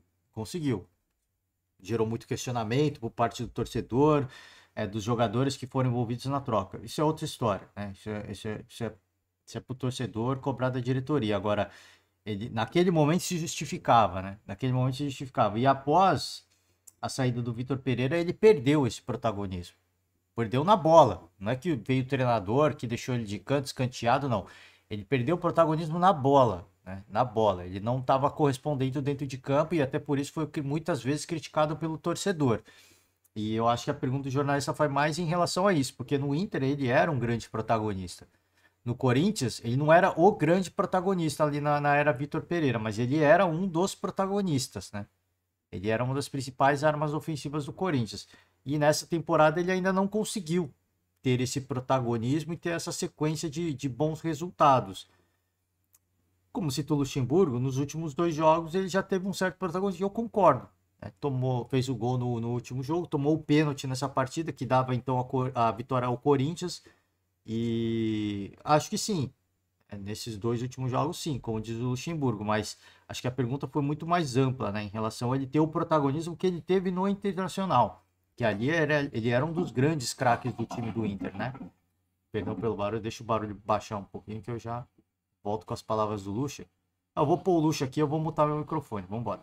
Gerou muito questionamento por parte do torcedor, dos jogadores que foram envolvidos na troca. Isso é outra história, né? Isso é pro torcedor cobrar da diretoria. Agora, naquele momento se justificava, né? E após a saída do Vitor Pereira, ele perdeu esse protagonismo. Perdeu na bola. Não é que veio o treinador que deixou ele de canto, escanteado, não. Ele perdeu o protagonismo na bola, né? Na bola. Ele não estava correspondendo dentro de campo, e até por isso foi muitas vezes criticado pelo torcedor. E eu acho que a pergunta do jornalista foi mais em relação a isso, porque no Inter ele era um grande protagonista. No Corinthians, ele não era o grande protagonista ali na era Vitor Pereira, mas ele era um dos protagonistas, né? Ele era uma das principais armas ofensivas do Corinthians. E nessa temporada ele ainda não conseguiu ter esse protagonismo e ter essa sequência de bons resultados. Como citou o Luxemburgo, nos últimos 2 jogos ele já teve um certo protagonismo, e eu concordo. Né? Fez o gol no último jogo, tomou o pênalti nessa partida, que dava então a vitória ao Corinthians. E acho que sim, nesses 2 últimos jogos sim, como diz o Luxemburgo, mas acho que a pergunta foi muito mais ampla, né, em relação a ele ter o protagonismo que ele teve no Internacional, que ali ele era um dos grandes craques do time do Inter, né? Perdão pelo barulho, deixa o barulho baixar um pouquinho que eu já volto com as palavras do Luxa. Eu vou pôr o Luxa aqui, eu vou mutar meu microfone, vamos embora.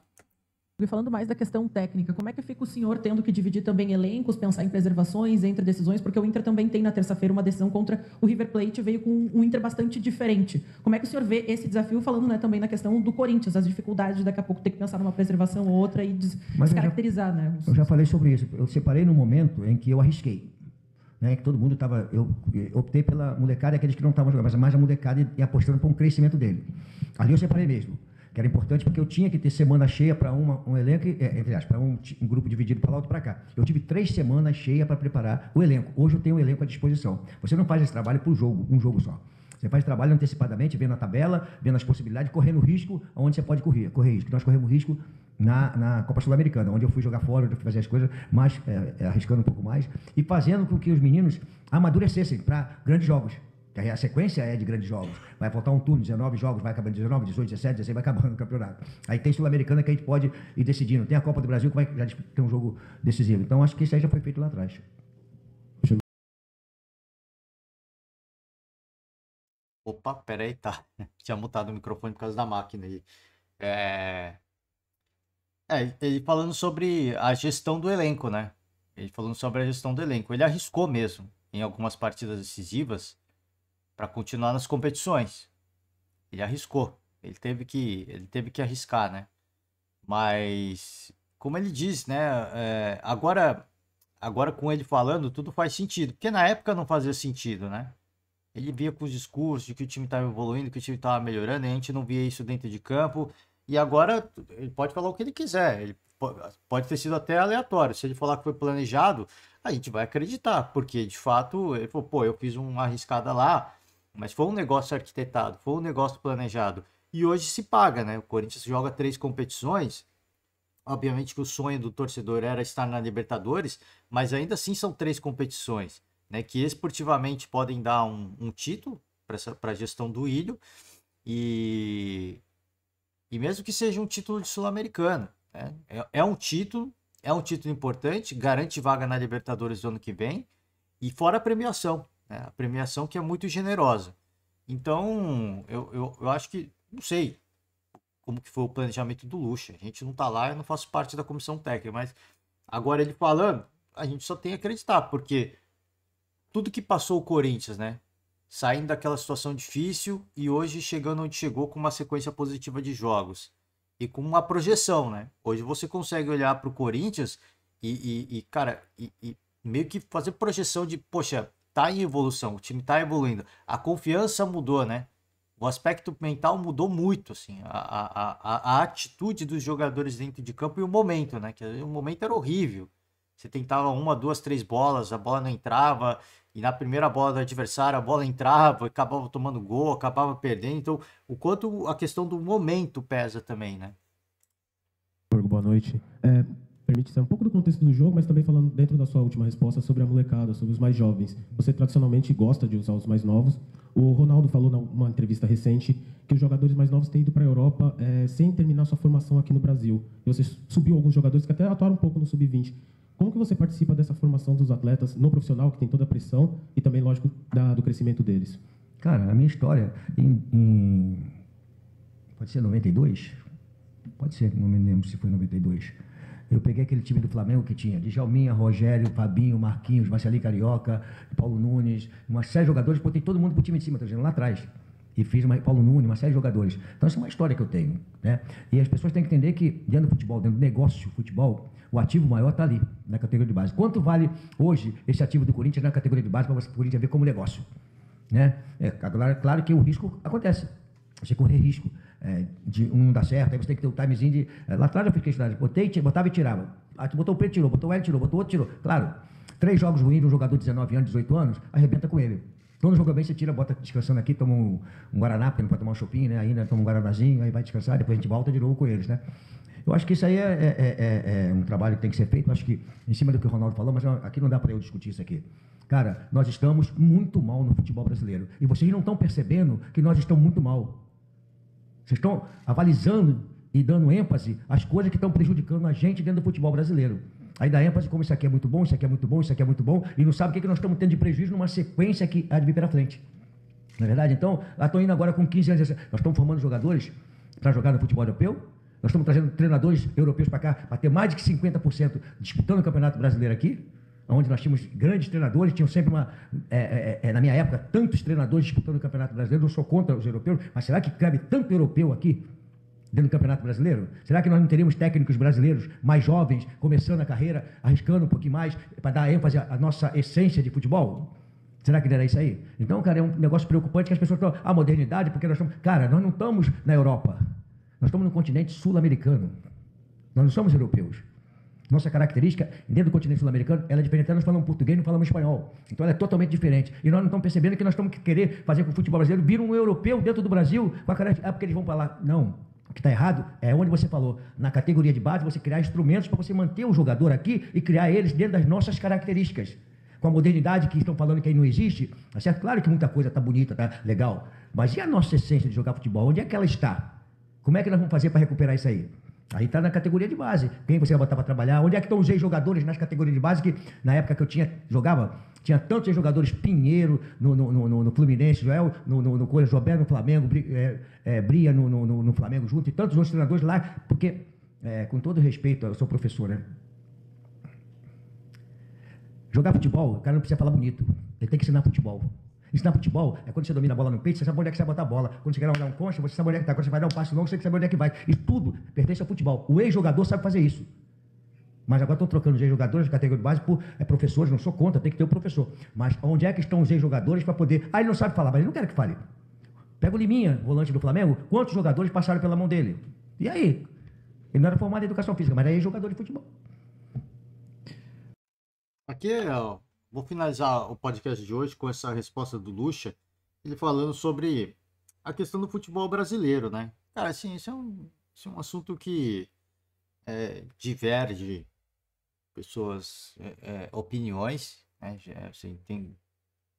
E falando mais da questão técnica, como é que fica o senhor tendo que dividir também elencos, pensar em preservações entre decisões, porque o Inter também tem na terça-feira uma decisão contra o River Plate, veio com um Inter bastante diferente. Como é que o senhor vê esse desafio, falando, né, também na questão do Corinthians, as dificuldades de daqui a pouco ter que pensar numa preservação ou outra e descaracterizar, né? Eu já falei sobre isso. Eu separei no momento em que eu arrisquei. Né, que todo mundo estava... Eu optei pela molecada e aqueles que não estavam jogando, mas mais a molecada e apostando para um crescimento dele. Ali eu separei mesmo. Que era importante porque eu tinha que ter semana cheia para um elenco, entre aspas, para um grupo dividido para lá, outro para cá. Eu tive 3 semanas cheias para preparar o elenco. Hoje eu tenho o elenco à disposição. Você não faz esse trabalho por jogo, um jogo só. Você faz trabalho antecipadamente, vendo a tabela, vendo as possibilidades, correndo risco onde você pode correr risco. Nós corremos risco na Copa Sul-Americana, onde eu fui jogar fora, onde eu fui fazer as coisas, mas arriscando um pouco mais, e fazendo com que os meninos amadurecessem para grandes jogos. A sequência é de grandes jogos. Vai faltar um turno, 19 jogos, vai acabando 19, 18, 17, 16, vai acabando o campeonato. Aí tem Sul-Americana que a gente pode ir decidindo. Tem a Copa do Brasil que vai já ter um jogo decisivo. Então, acho que isso aí já foi feito lá atrás. Opa, peraí, tá. Tinha mutado o microfone por causa da máquina aí. Ele falando sobre a gestão do elenco, né? Ele falando sobre a gestão do elenco. Ele arriscou mesmo em algumas partidas decisivas para continuar nas competições. Ele arriscou. Ele teve que arriscar, né? Mas, como ele diz, né? Agora com ele falando, tudo faz sentido. Porque na época não fazia sentido, né? Ele via com os discursos de que o time estava evoluindo, que o time estava melhorando, e a gente não via isso dentro de campo. E agora ele pode falar o que ele quiser. Ele pode ter sido até aleatório. Se ele falar que foi planejado, a gente vai acreditar. Porque, de fato, ele falou, pô, eu fiz uma arriscada lá, mas foi um negócio arquitetado, foi um negócio planejado. E hoje se paga, né? O Corinthians joga 3 competições. Obviamente que o sonho do torcedor era estar na Libertadores, mas ainda assim são 3 competições, né? Que esportivamente podem dar um título para a gestão do Ilho. E mesmo que seja um título de Sul-Americana, né? É um título importante, garante vaga na Libertadores do ano que vem, e fora a premiação. A premiação que é muito generosa. Então, eu acho que, não sei como que foi o planejamento do Lucha. A gente não tá lá, eu não faço parte da comissão técnica, mas agora ele falando, a gente só tem que acreditar, porque tudo que passou o Corinthians, né? Saindo daquela situação difícil e hoje chegando onde chegou com uma sequência positiva de jogos e com uma projeção, né? Hoje você consegue olhar para o Corinthians cara, meio que fazer projeção de, poxa, tá em evolução, o time tá evoluindo, a confiança mudou, né? O aspecto mental mudou muito, assim, a atitude dos jogadores dentro de campo e o momento, né? Que o momento era horrível. Você tentava 1, 2, 3 bolas, a bola não entrava, e na primeira bola do adversário a bola entrava, acabava tomando gol, acabava perdendo. Então, o quanto a questão do momento pesa também, né? Boa noite. Permite ser um pouco do contexto do jogo, mas também falando dentro da sua última resposta sobre a molecada, sobre os mais jovens. Você tradicionalmente gosta de usar os mais novos. O Ronaldo falou numa entrevista recente que os jogadores mais novos têm ido para a Europa sem terminar sua formação aqui no Brasil. E você subiu alguns jogadores que até atuaram um pouco no Sub-20. Como que você participa dessa formação dos atletas no profissional, que tem toda a pressão, e também, lógico, do crescimento deles? Cara, a minha história, pode ser 92? Pode ser, não me lembro se foi 92. Eu peguei aquele time do Flamengo que tinha Djalminha, Rogério, Fabinho, Marquinhos, Marcelinho Carioca, Paulo Nunes, uma série de jogadores, botei todo mundo pro time de cima, tá dizendo, lá atrás. E fiz Paulo Nunes, uma série de jogadores. Então, essa é uma história que eu tenho, né? E as pessoas têm que entender que, dentro do futebol, dentro do negócio de futebol, o ativo maior está ali, na categoria de base. Quanto vale hoje esse ativo do Corinthians na categoria de base para você, o Corinthians ver como negócio? Né? Claro que o risco acontece. Você correr risco de um não dar certo, aí você tem que ter o timezinho de... lá atrás eu fiz questão, botava e tirava. Aqui botou o Pedro, tirou, botou o Hélio, tirou, botou o outro, tirou. Claro, 3 jogos ruins de um jogador de 19 anos, 18 anos, arrebenta com ele. Quando joga bem, você tira, bota descansando aqui, toma um Guaraná, porque não pode tomar um shopping, né? Ainda toma um Guaranazinho, aí vai descansar, depois a gente volta de novo com eles, né? Eu acho que isso aí é um trabalho que tem que ser feito. Eu acho que, em cima do que o Ronaldo falou, mas aqui não dá para eu discutir isso aqui. Cara, nós estamos muito mal no futebol brasileiro. E vocês não estão percebendo que nós estamos muito mal. Vocês estão avalizando e dando ênfase às coisas que estão prejudicando a gente dentro do futebol brasileiro. Aí dá ênfase como isso aqui é muito bom, isso aqui é muito bom, isso aqui é muito bom, e não sabe o que nós estamos tendo de prejuízo numa sequência que há de vir pela frente. Não é verdade? Então, lá estou indo agora com 15 anos. Nós estamos formando jogadores para jogar no futebol europeu. Nós estamos trazendo treinadores europeus para cá, para ter mais de 50% disputando o Campeonato Brasileiro aqui, onde nós tínhamos grandes treinadores, tinham sempre na minha época, tantos treinadores disputando o Campeonato Brasileiro. Não sou contra os europeus, mas será que cabe tanto europeu aqui dentro do Campeonato Brasileiro? Será que nós não teríamos técnicos brasileiros mais jovens, começando a carreira, arriscando um pouquinho mais, para dar ênfase à nossa essência de futebol? Será que era isso aí? Então, cara, é um negócio preocupante que as pessoas estão... A modernidade, porque nós estamos... Cara, nós não estamos na Europa. Nós estamos no continente sul-americano. Nós não somos europeus. Nossa característica, dentro do continente sul-americano, ela é diferente. Nós falamos português, não falamos espanhol. Então, ela é totalmente diferente. E nós não estamos percebendo que nós estamos querer fazer com o futebol brasileiro vir um europeu dentro do Brasil, com a característica... porque eles vão para lá. Não. O que está errado é onde você falou, na categoria de base, você criar instrumentos para você manter o jogador aqui e criar eles dentro das nossas características. Com a modernidade que estão falando que aí não existe, tá certo? Claro que muita coisa está bonita, está legal. Mas e a nossa essência de jogar futebol? Onde é que ela está? Como é que nós vamos fazer para recuperar isso aí? Aí está na categoria de base. Quem você vai botar para trabalhar? Onde é que estão os ex-jogadores nas categorias de base que, na época que eu jogava, tinha tantos ex-jogadores, Pinheiro no Fluminense, Joel no Coelho, Jobé no Flamengo, Bria no Flamengo junto, e tantos outros treinadores lá, porque, com todo respeito, eu sou professor, né? Jogar futebol, o cara não precisa falar bonito, ele tem que ensinar futebol. Ensinar futebol é quando você domina a bola no peito, você sabe onde é que você vai botar a bola. Quando você quer dar um concha, você sabe onde é que está. Quando você vai dar um passe longo, você sabe onde é que vai. E tudo pertence ao futebol. O ex-jogador sabe fazer isso. Mas agora estão trocando os ex-jogadores de categoria de base por professores, não sou contra, tem que ter o professor. Mas onde é que estão os ex-jogadores para poder... Ah, ele não sabe falar, mas ele não quer que fale. Pega o Liminha, volante do Flamengo, quantos jogadores passaram pela mão dele? E aí? Ele não era formado em educação física, mas era ex-jogador de futebol. Aqui, vou finalizar o podcast de hoje com essa resposta do Lucha, ele falando sobre a questão do futebol brasileiro, né? Cara, assim, isso é um assunto que diverge pessoas, opiniões, né? Assim, tem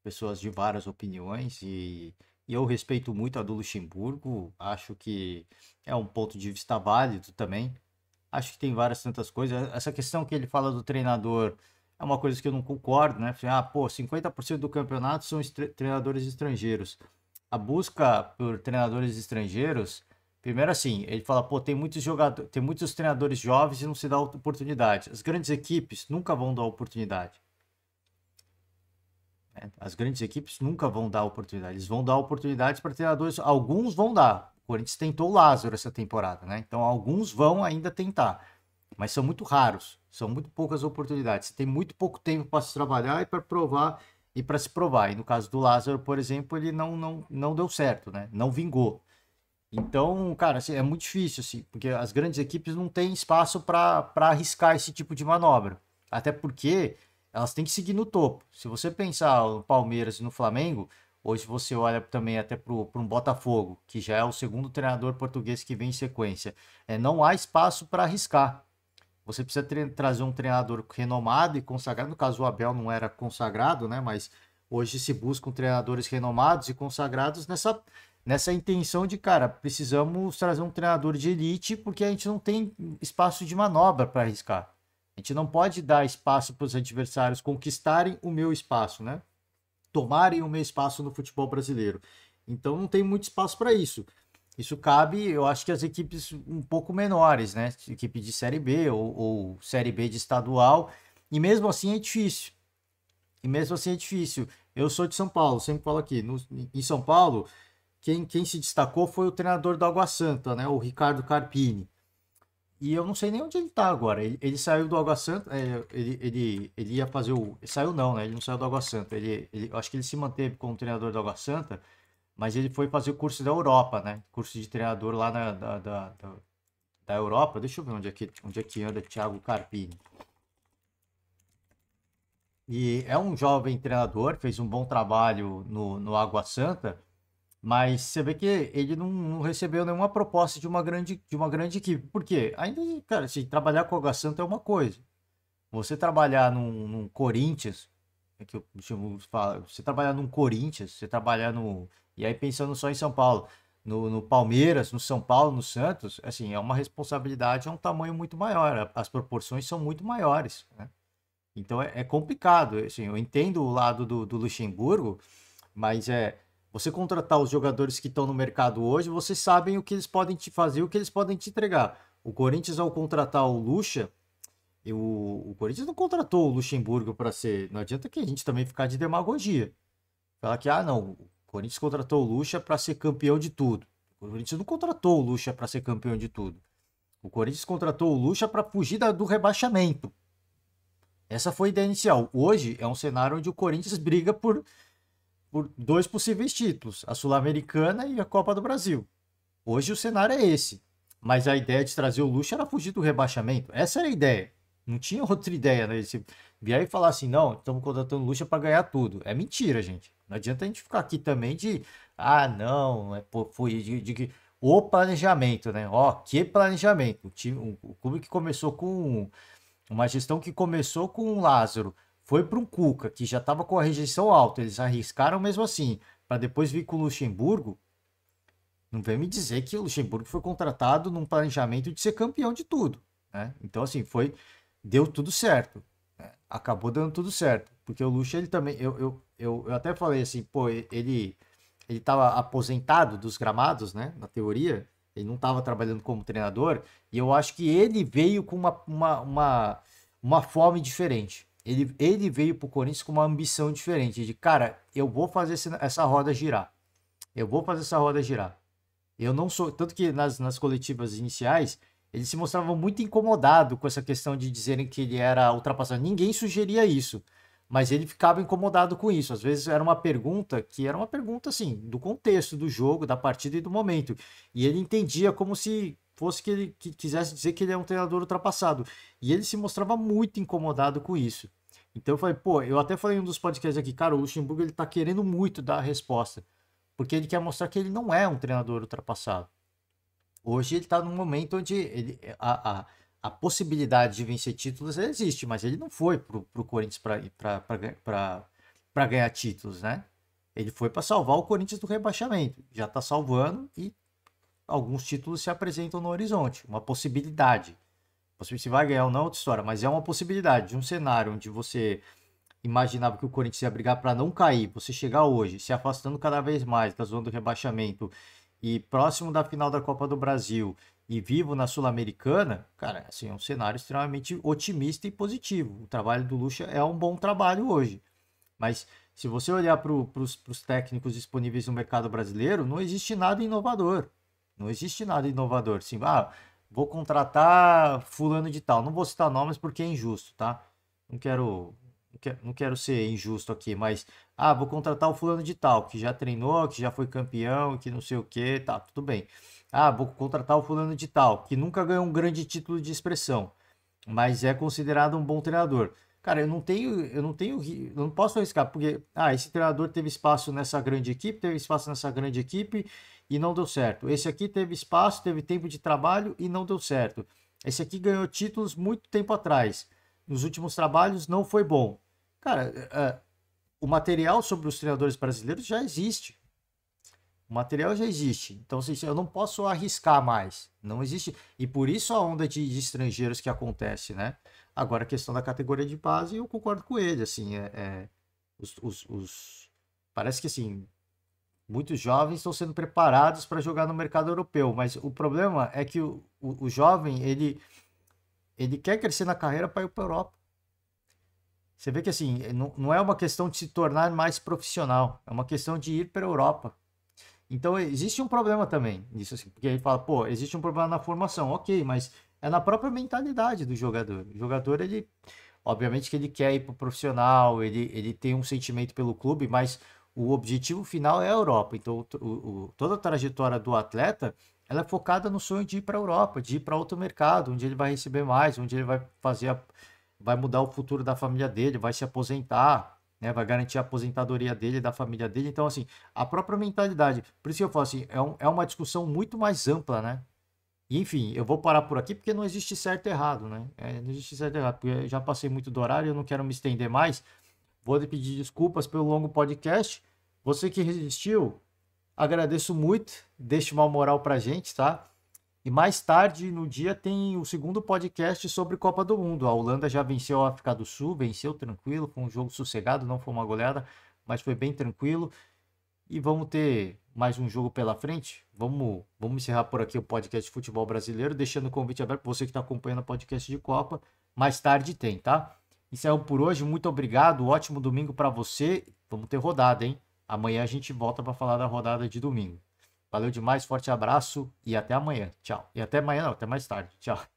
pessoas de várias opiniões e eu respeito muito a do Luxemburgo, acho que é um ponto de vista válido também, acho que tem várias tantas coisas. Essa questão que ele fala do treinador é uma coisa que eu não concordo, né? 50% do campeonato são treinadores estrangeiros. A busca por treinadores estrangeiros, primeiro assim, ele fala, tem muitos treinadores jovens e não se dá oportunidade. As grandes equipes nunca vão dar oportunidade. As grandes equipes nunca vão dar oportunidade. Eles vão dar oportunidades para treinadores, alguns vão dar. O Corinthians tentou o Lázaro essa temporada, né? Então alguns vão ainda tentar. Mas são muito raros, são muito poucas oportunidades. Você tem muito pouco tempo para se trabalhar e para provar e para se provar. E no caso do Lázaro, por exemplo, ele não deu certo, né? Não vingou. Então, cara, assim, é muito difícil, assim, porque as grandes equipes não têm espaço para arriscar esse tipo de manobra. Até porque elas têm que seguir no topo. Se você pensar no Palmeiras e no Flamengo, hoje você olha também até para um Botafogo, que já é o segundo treinador português que vem em sequência. Não há espaço para arriscar. Você precisa trazer um treinador renomado e consagrado. No caso, o Abel não era consagrado, né? Mas hoje se buscam treinadores renomados e consagrados nessa intenção de, cara, precisamos trazer um treinador de elite porque a gente não tem espaço de manobra para arriscar. A gente não pode dar espaço para os adversários conquistarem o meu espaço, né? Tomarem o meu espaço no futebol brasileiro. Então não tem muito espaço para isso. Isso cabe, eu acho que as equipes um pouco menores, né? Equipe de Série B ou Série B de estadual. E mesmo assim é difícil. Eu sou de São Paulo, sempre falo aqui. Em São Paulo, quem se destacou foi o treinador do Água Santa, né? O Ricardo Carpini. E eu não sei nem onde ele tá agora. Ele saiu do Água Santa, ele ia fazer o... Ele saiu não, né? Ele não saiu do Água Santa. Eu acho que ele se manteve como treinador do Água Santa, mas ele foi fazer o curso da Europa, né? Curso de treinador lá da Europa. Deixa eu ver onde é que anda Thiago Carpini. E é um jovem treinador, fez um bom trabalho no Água Santa, mas você vê que ele não recebeu nenhuma proposta de uma grande equipe. Por quê? Ainda, cara, assim, trabalhar com o Água Santa é uma coisa. Você trabalhar num Corinthians, é que eu chamo, você trabalhar num Corinthians, você trabalhar no. E aí pensando só em São Paulo, no Palmeiras, no São Paulo, no Santos, assim, é uma responsabilidade, é um tamanho muito maior. As proporções são muito maiores, né? Então é complicado. Assim, eu entendo o lado do Luxemburgo, mas você contratar os jogadores que estão no mercado hoje, vocês sabem o que eles podem te fazer, o que eles podem te entregar. O Corinthians, ao contratar o Lucha, o Corinthians não contratou o Luxemburgo para ser. Não adianta que a gente também ficar de demagogia. Falar que, não, o Corinthians contratou o Lucha para ser campeão de tudo. O Corinthians não contratou o Lucha para ser campeão de tudo. O Corinthians contratou o Lucha para fugir do rebaixamento. Essa foi a ideia inicial. Hoje é um cenário onde o Corinthians briga por 2 possíveis títulos, a Sul-Americana e a Copa do Brasil. Hoje o cenário é esse. Mas a ideia de trazer o Lucha era fugir do rebaixamento. Essa era a ideia. Não tinha outra ideia, né? Se vier e falar assim, não, estamos contratando o Lucha para ganhar tudo. É mentira, gente. Não adianta a gente ficar aqui também não, foi o planejamento, né? Ó, que planejamento. O clube que começou com uma gestão que começou com o Lázaro, foi para um Cuca, que já estava com a rejeição alta, eles arriscaram mesmo assim, para depois vir com o Luxemburgo. Não vem me dizer que o Luxemburgo foi contratado num planejamento de ser campeão de tudo, né? Então, assim, deu tudo certo, né? Acabou dando tudo certo, porque o Luxa, ele também, eu até falei assim, pô, ele estava aposentado dos gramados, né, na teoria, ele não estava trabalhando como treinador, e eu acho que ele veio com uma fome diferente. Ele veio para o Corinthians com uma ambição diferente, de, cara, eu vou fazer essa roda girar. Eu vou fazer essa roda girar. Eu não sou... Tanto que nas coletivas iniciais, ele se mostrava muito incomodado com essa questão de dizerem que ele era ultrapassado. Ninguém sugeria isso, mas ele ficava incomodado com isso. Às vezes era uma pergunta assim, do contexto do jogo, da partida e do momento. E ele entendia como se fosse que ele quisesse dizer que ele é um treinador ultrapassado. E ele se mostrava muito incomodado com isso. Então eu falei, pô, eu até falei em um dos podcasts aqui, cara, o Luxemburgo ele tá querendo muito dar a resposta. Porque ele quer mostrar que ele não é um treinador ultrapassado. Hoje ele tá num momento onde a possibilidade de vencer títulos existe, mas ele não foi pro Corinthians para ganhar títulos, né? Ele foi para salvar o Corinthians do rebaixamento. Já tá salvando e alguns títulos se apresentam no horizonte. Uma possibilidade. Se vai ganhar ou não, outra história, mas é uma possibilidade de um cenário onde você imaginava que o Corinthians ia brigar para não cair, você chegar hoje, se afastando cada vez mais da zona do rebaixamento e próximo da final da Copa do Brasil e vivo na Sul-Americana, cara, assim, é um cenário extremamente otimista e positivo. O trabalho do Lucha é um bom trabalho hoje. Mas se você olhar para os técnicos disponíveis no mercado brasileiro, não existe nada inovador. Não existe nada inovador. Assim, vou contratar fulano de tal. Não vou citar nomes porque é injusto, tá? Não quero ser injusto aqui, mas vou contratar o fulano de tal, que já treinou, que já foi campeão, que não sei o que, tá, tudo bem. Vou contratar o fulano de tal, que nunca ganhou um grande título de expressão, mas é considerado um bom treinador. Cara, eu não posso arriscar, porque esse treinador teve espaço nessa grande equipe, e não deu certo. Esse aqui teve espaço, teve tempo de trabalho e não deu certo. Esse aqui ganhou títulos muito tempo atrás. Nos últimos trabalhos não foi bom. Cara, o material sobre os treinadores brasileiros já existe. O material já existe. Então, assim, eu não posso arriscar mais. Não existe. E por isso a onda de estrangeiros que acontece, né? Agora, a questão da categoria de base, eu concordo com ele. Assim, parece que, assim, muitos jovens estão sendo preparados para jogar no mercado europeu. Mas o problema é que o jovem, ele quer crescer na carreira para ir para a Europa. Você vê que, assim, não é uma questão de se tornar mais profissional. É uma questão de ir para a Europa. Então existe um problema também nisso, assim, porque ele fala, pô, existe um problema na formação, ok, mas é na própria mentalidade do jogador. O jogador, ele, obviamente que ele quer ir pro profissional, ele tem um sentimento pelo clube, mas o objetivo final é a Europa. Então toda a trajetória do atleta, ela é focada no sonho de ir para a Europa, de ir para outro mercado, onde ele vai receber mais, onde ele vai vai mudar o futuro da família dele, vai se aposentar, né? Vai garantir a aposentadoria dele e da família dele. Então, assim, a própria mentalidade. Por isso que eu falo assim, é uma discussão muito mais ampla, né? E, enfim, eu vou parar por aqui porque não existe certo e errado, né? Não existe certo e errado, porque eu já passei muito do horário, eu não quero me estender mais. Vou lhe pedir desculpas pelo longo podcast. Você que resistiu, agradeço muito. Deixe uma moral pra gente, tá? E mais tarde, no dia, tem o segundo podcast sobre Copa do Mundo. A Holanda já venceu a África do Sul, venceu tranquilo, foi um jogo sossegado, não foi uma goleada, mas foi bem tranquilo. E vamos ter mais um jogo pela frente. Vamos encerrar por aqui o podcast de futebol brasileiro, deixando o convite aberto para você que está acompanhando o podcast de Copa. Mais tarde tem, tá? Encerro por hoje, muito obrigado, ótimo domingo para você. Vamos ter rodada, hein? Amanhã a gente volta para falar da rodada de domingo. Valeu demais, forte abraço e até amanhã. Tchau. E até amanhã não, até mais tarde. Tchau.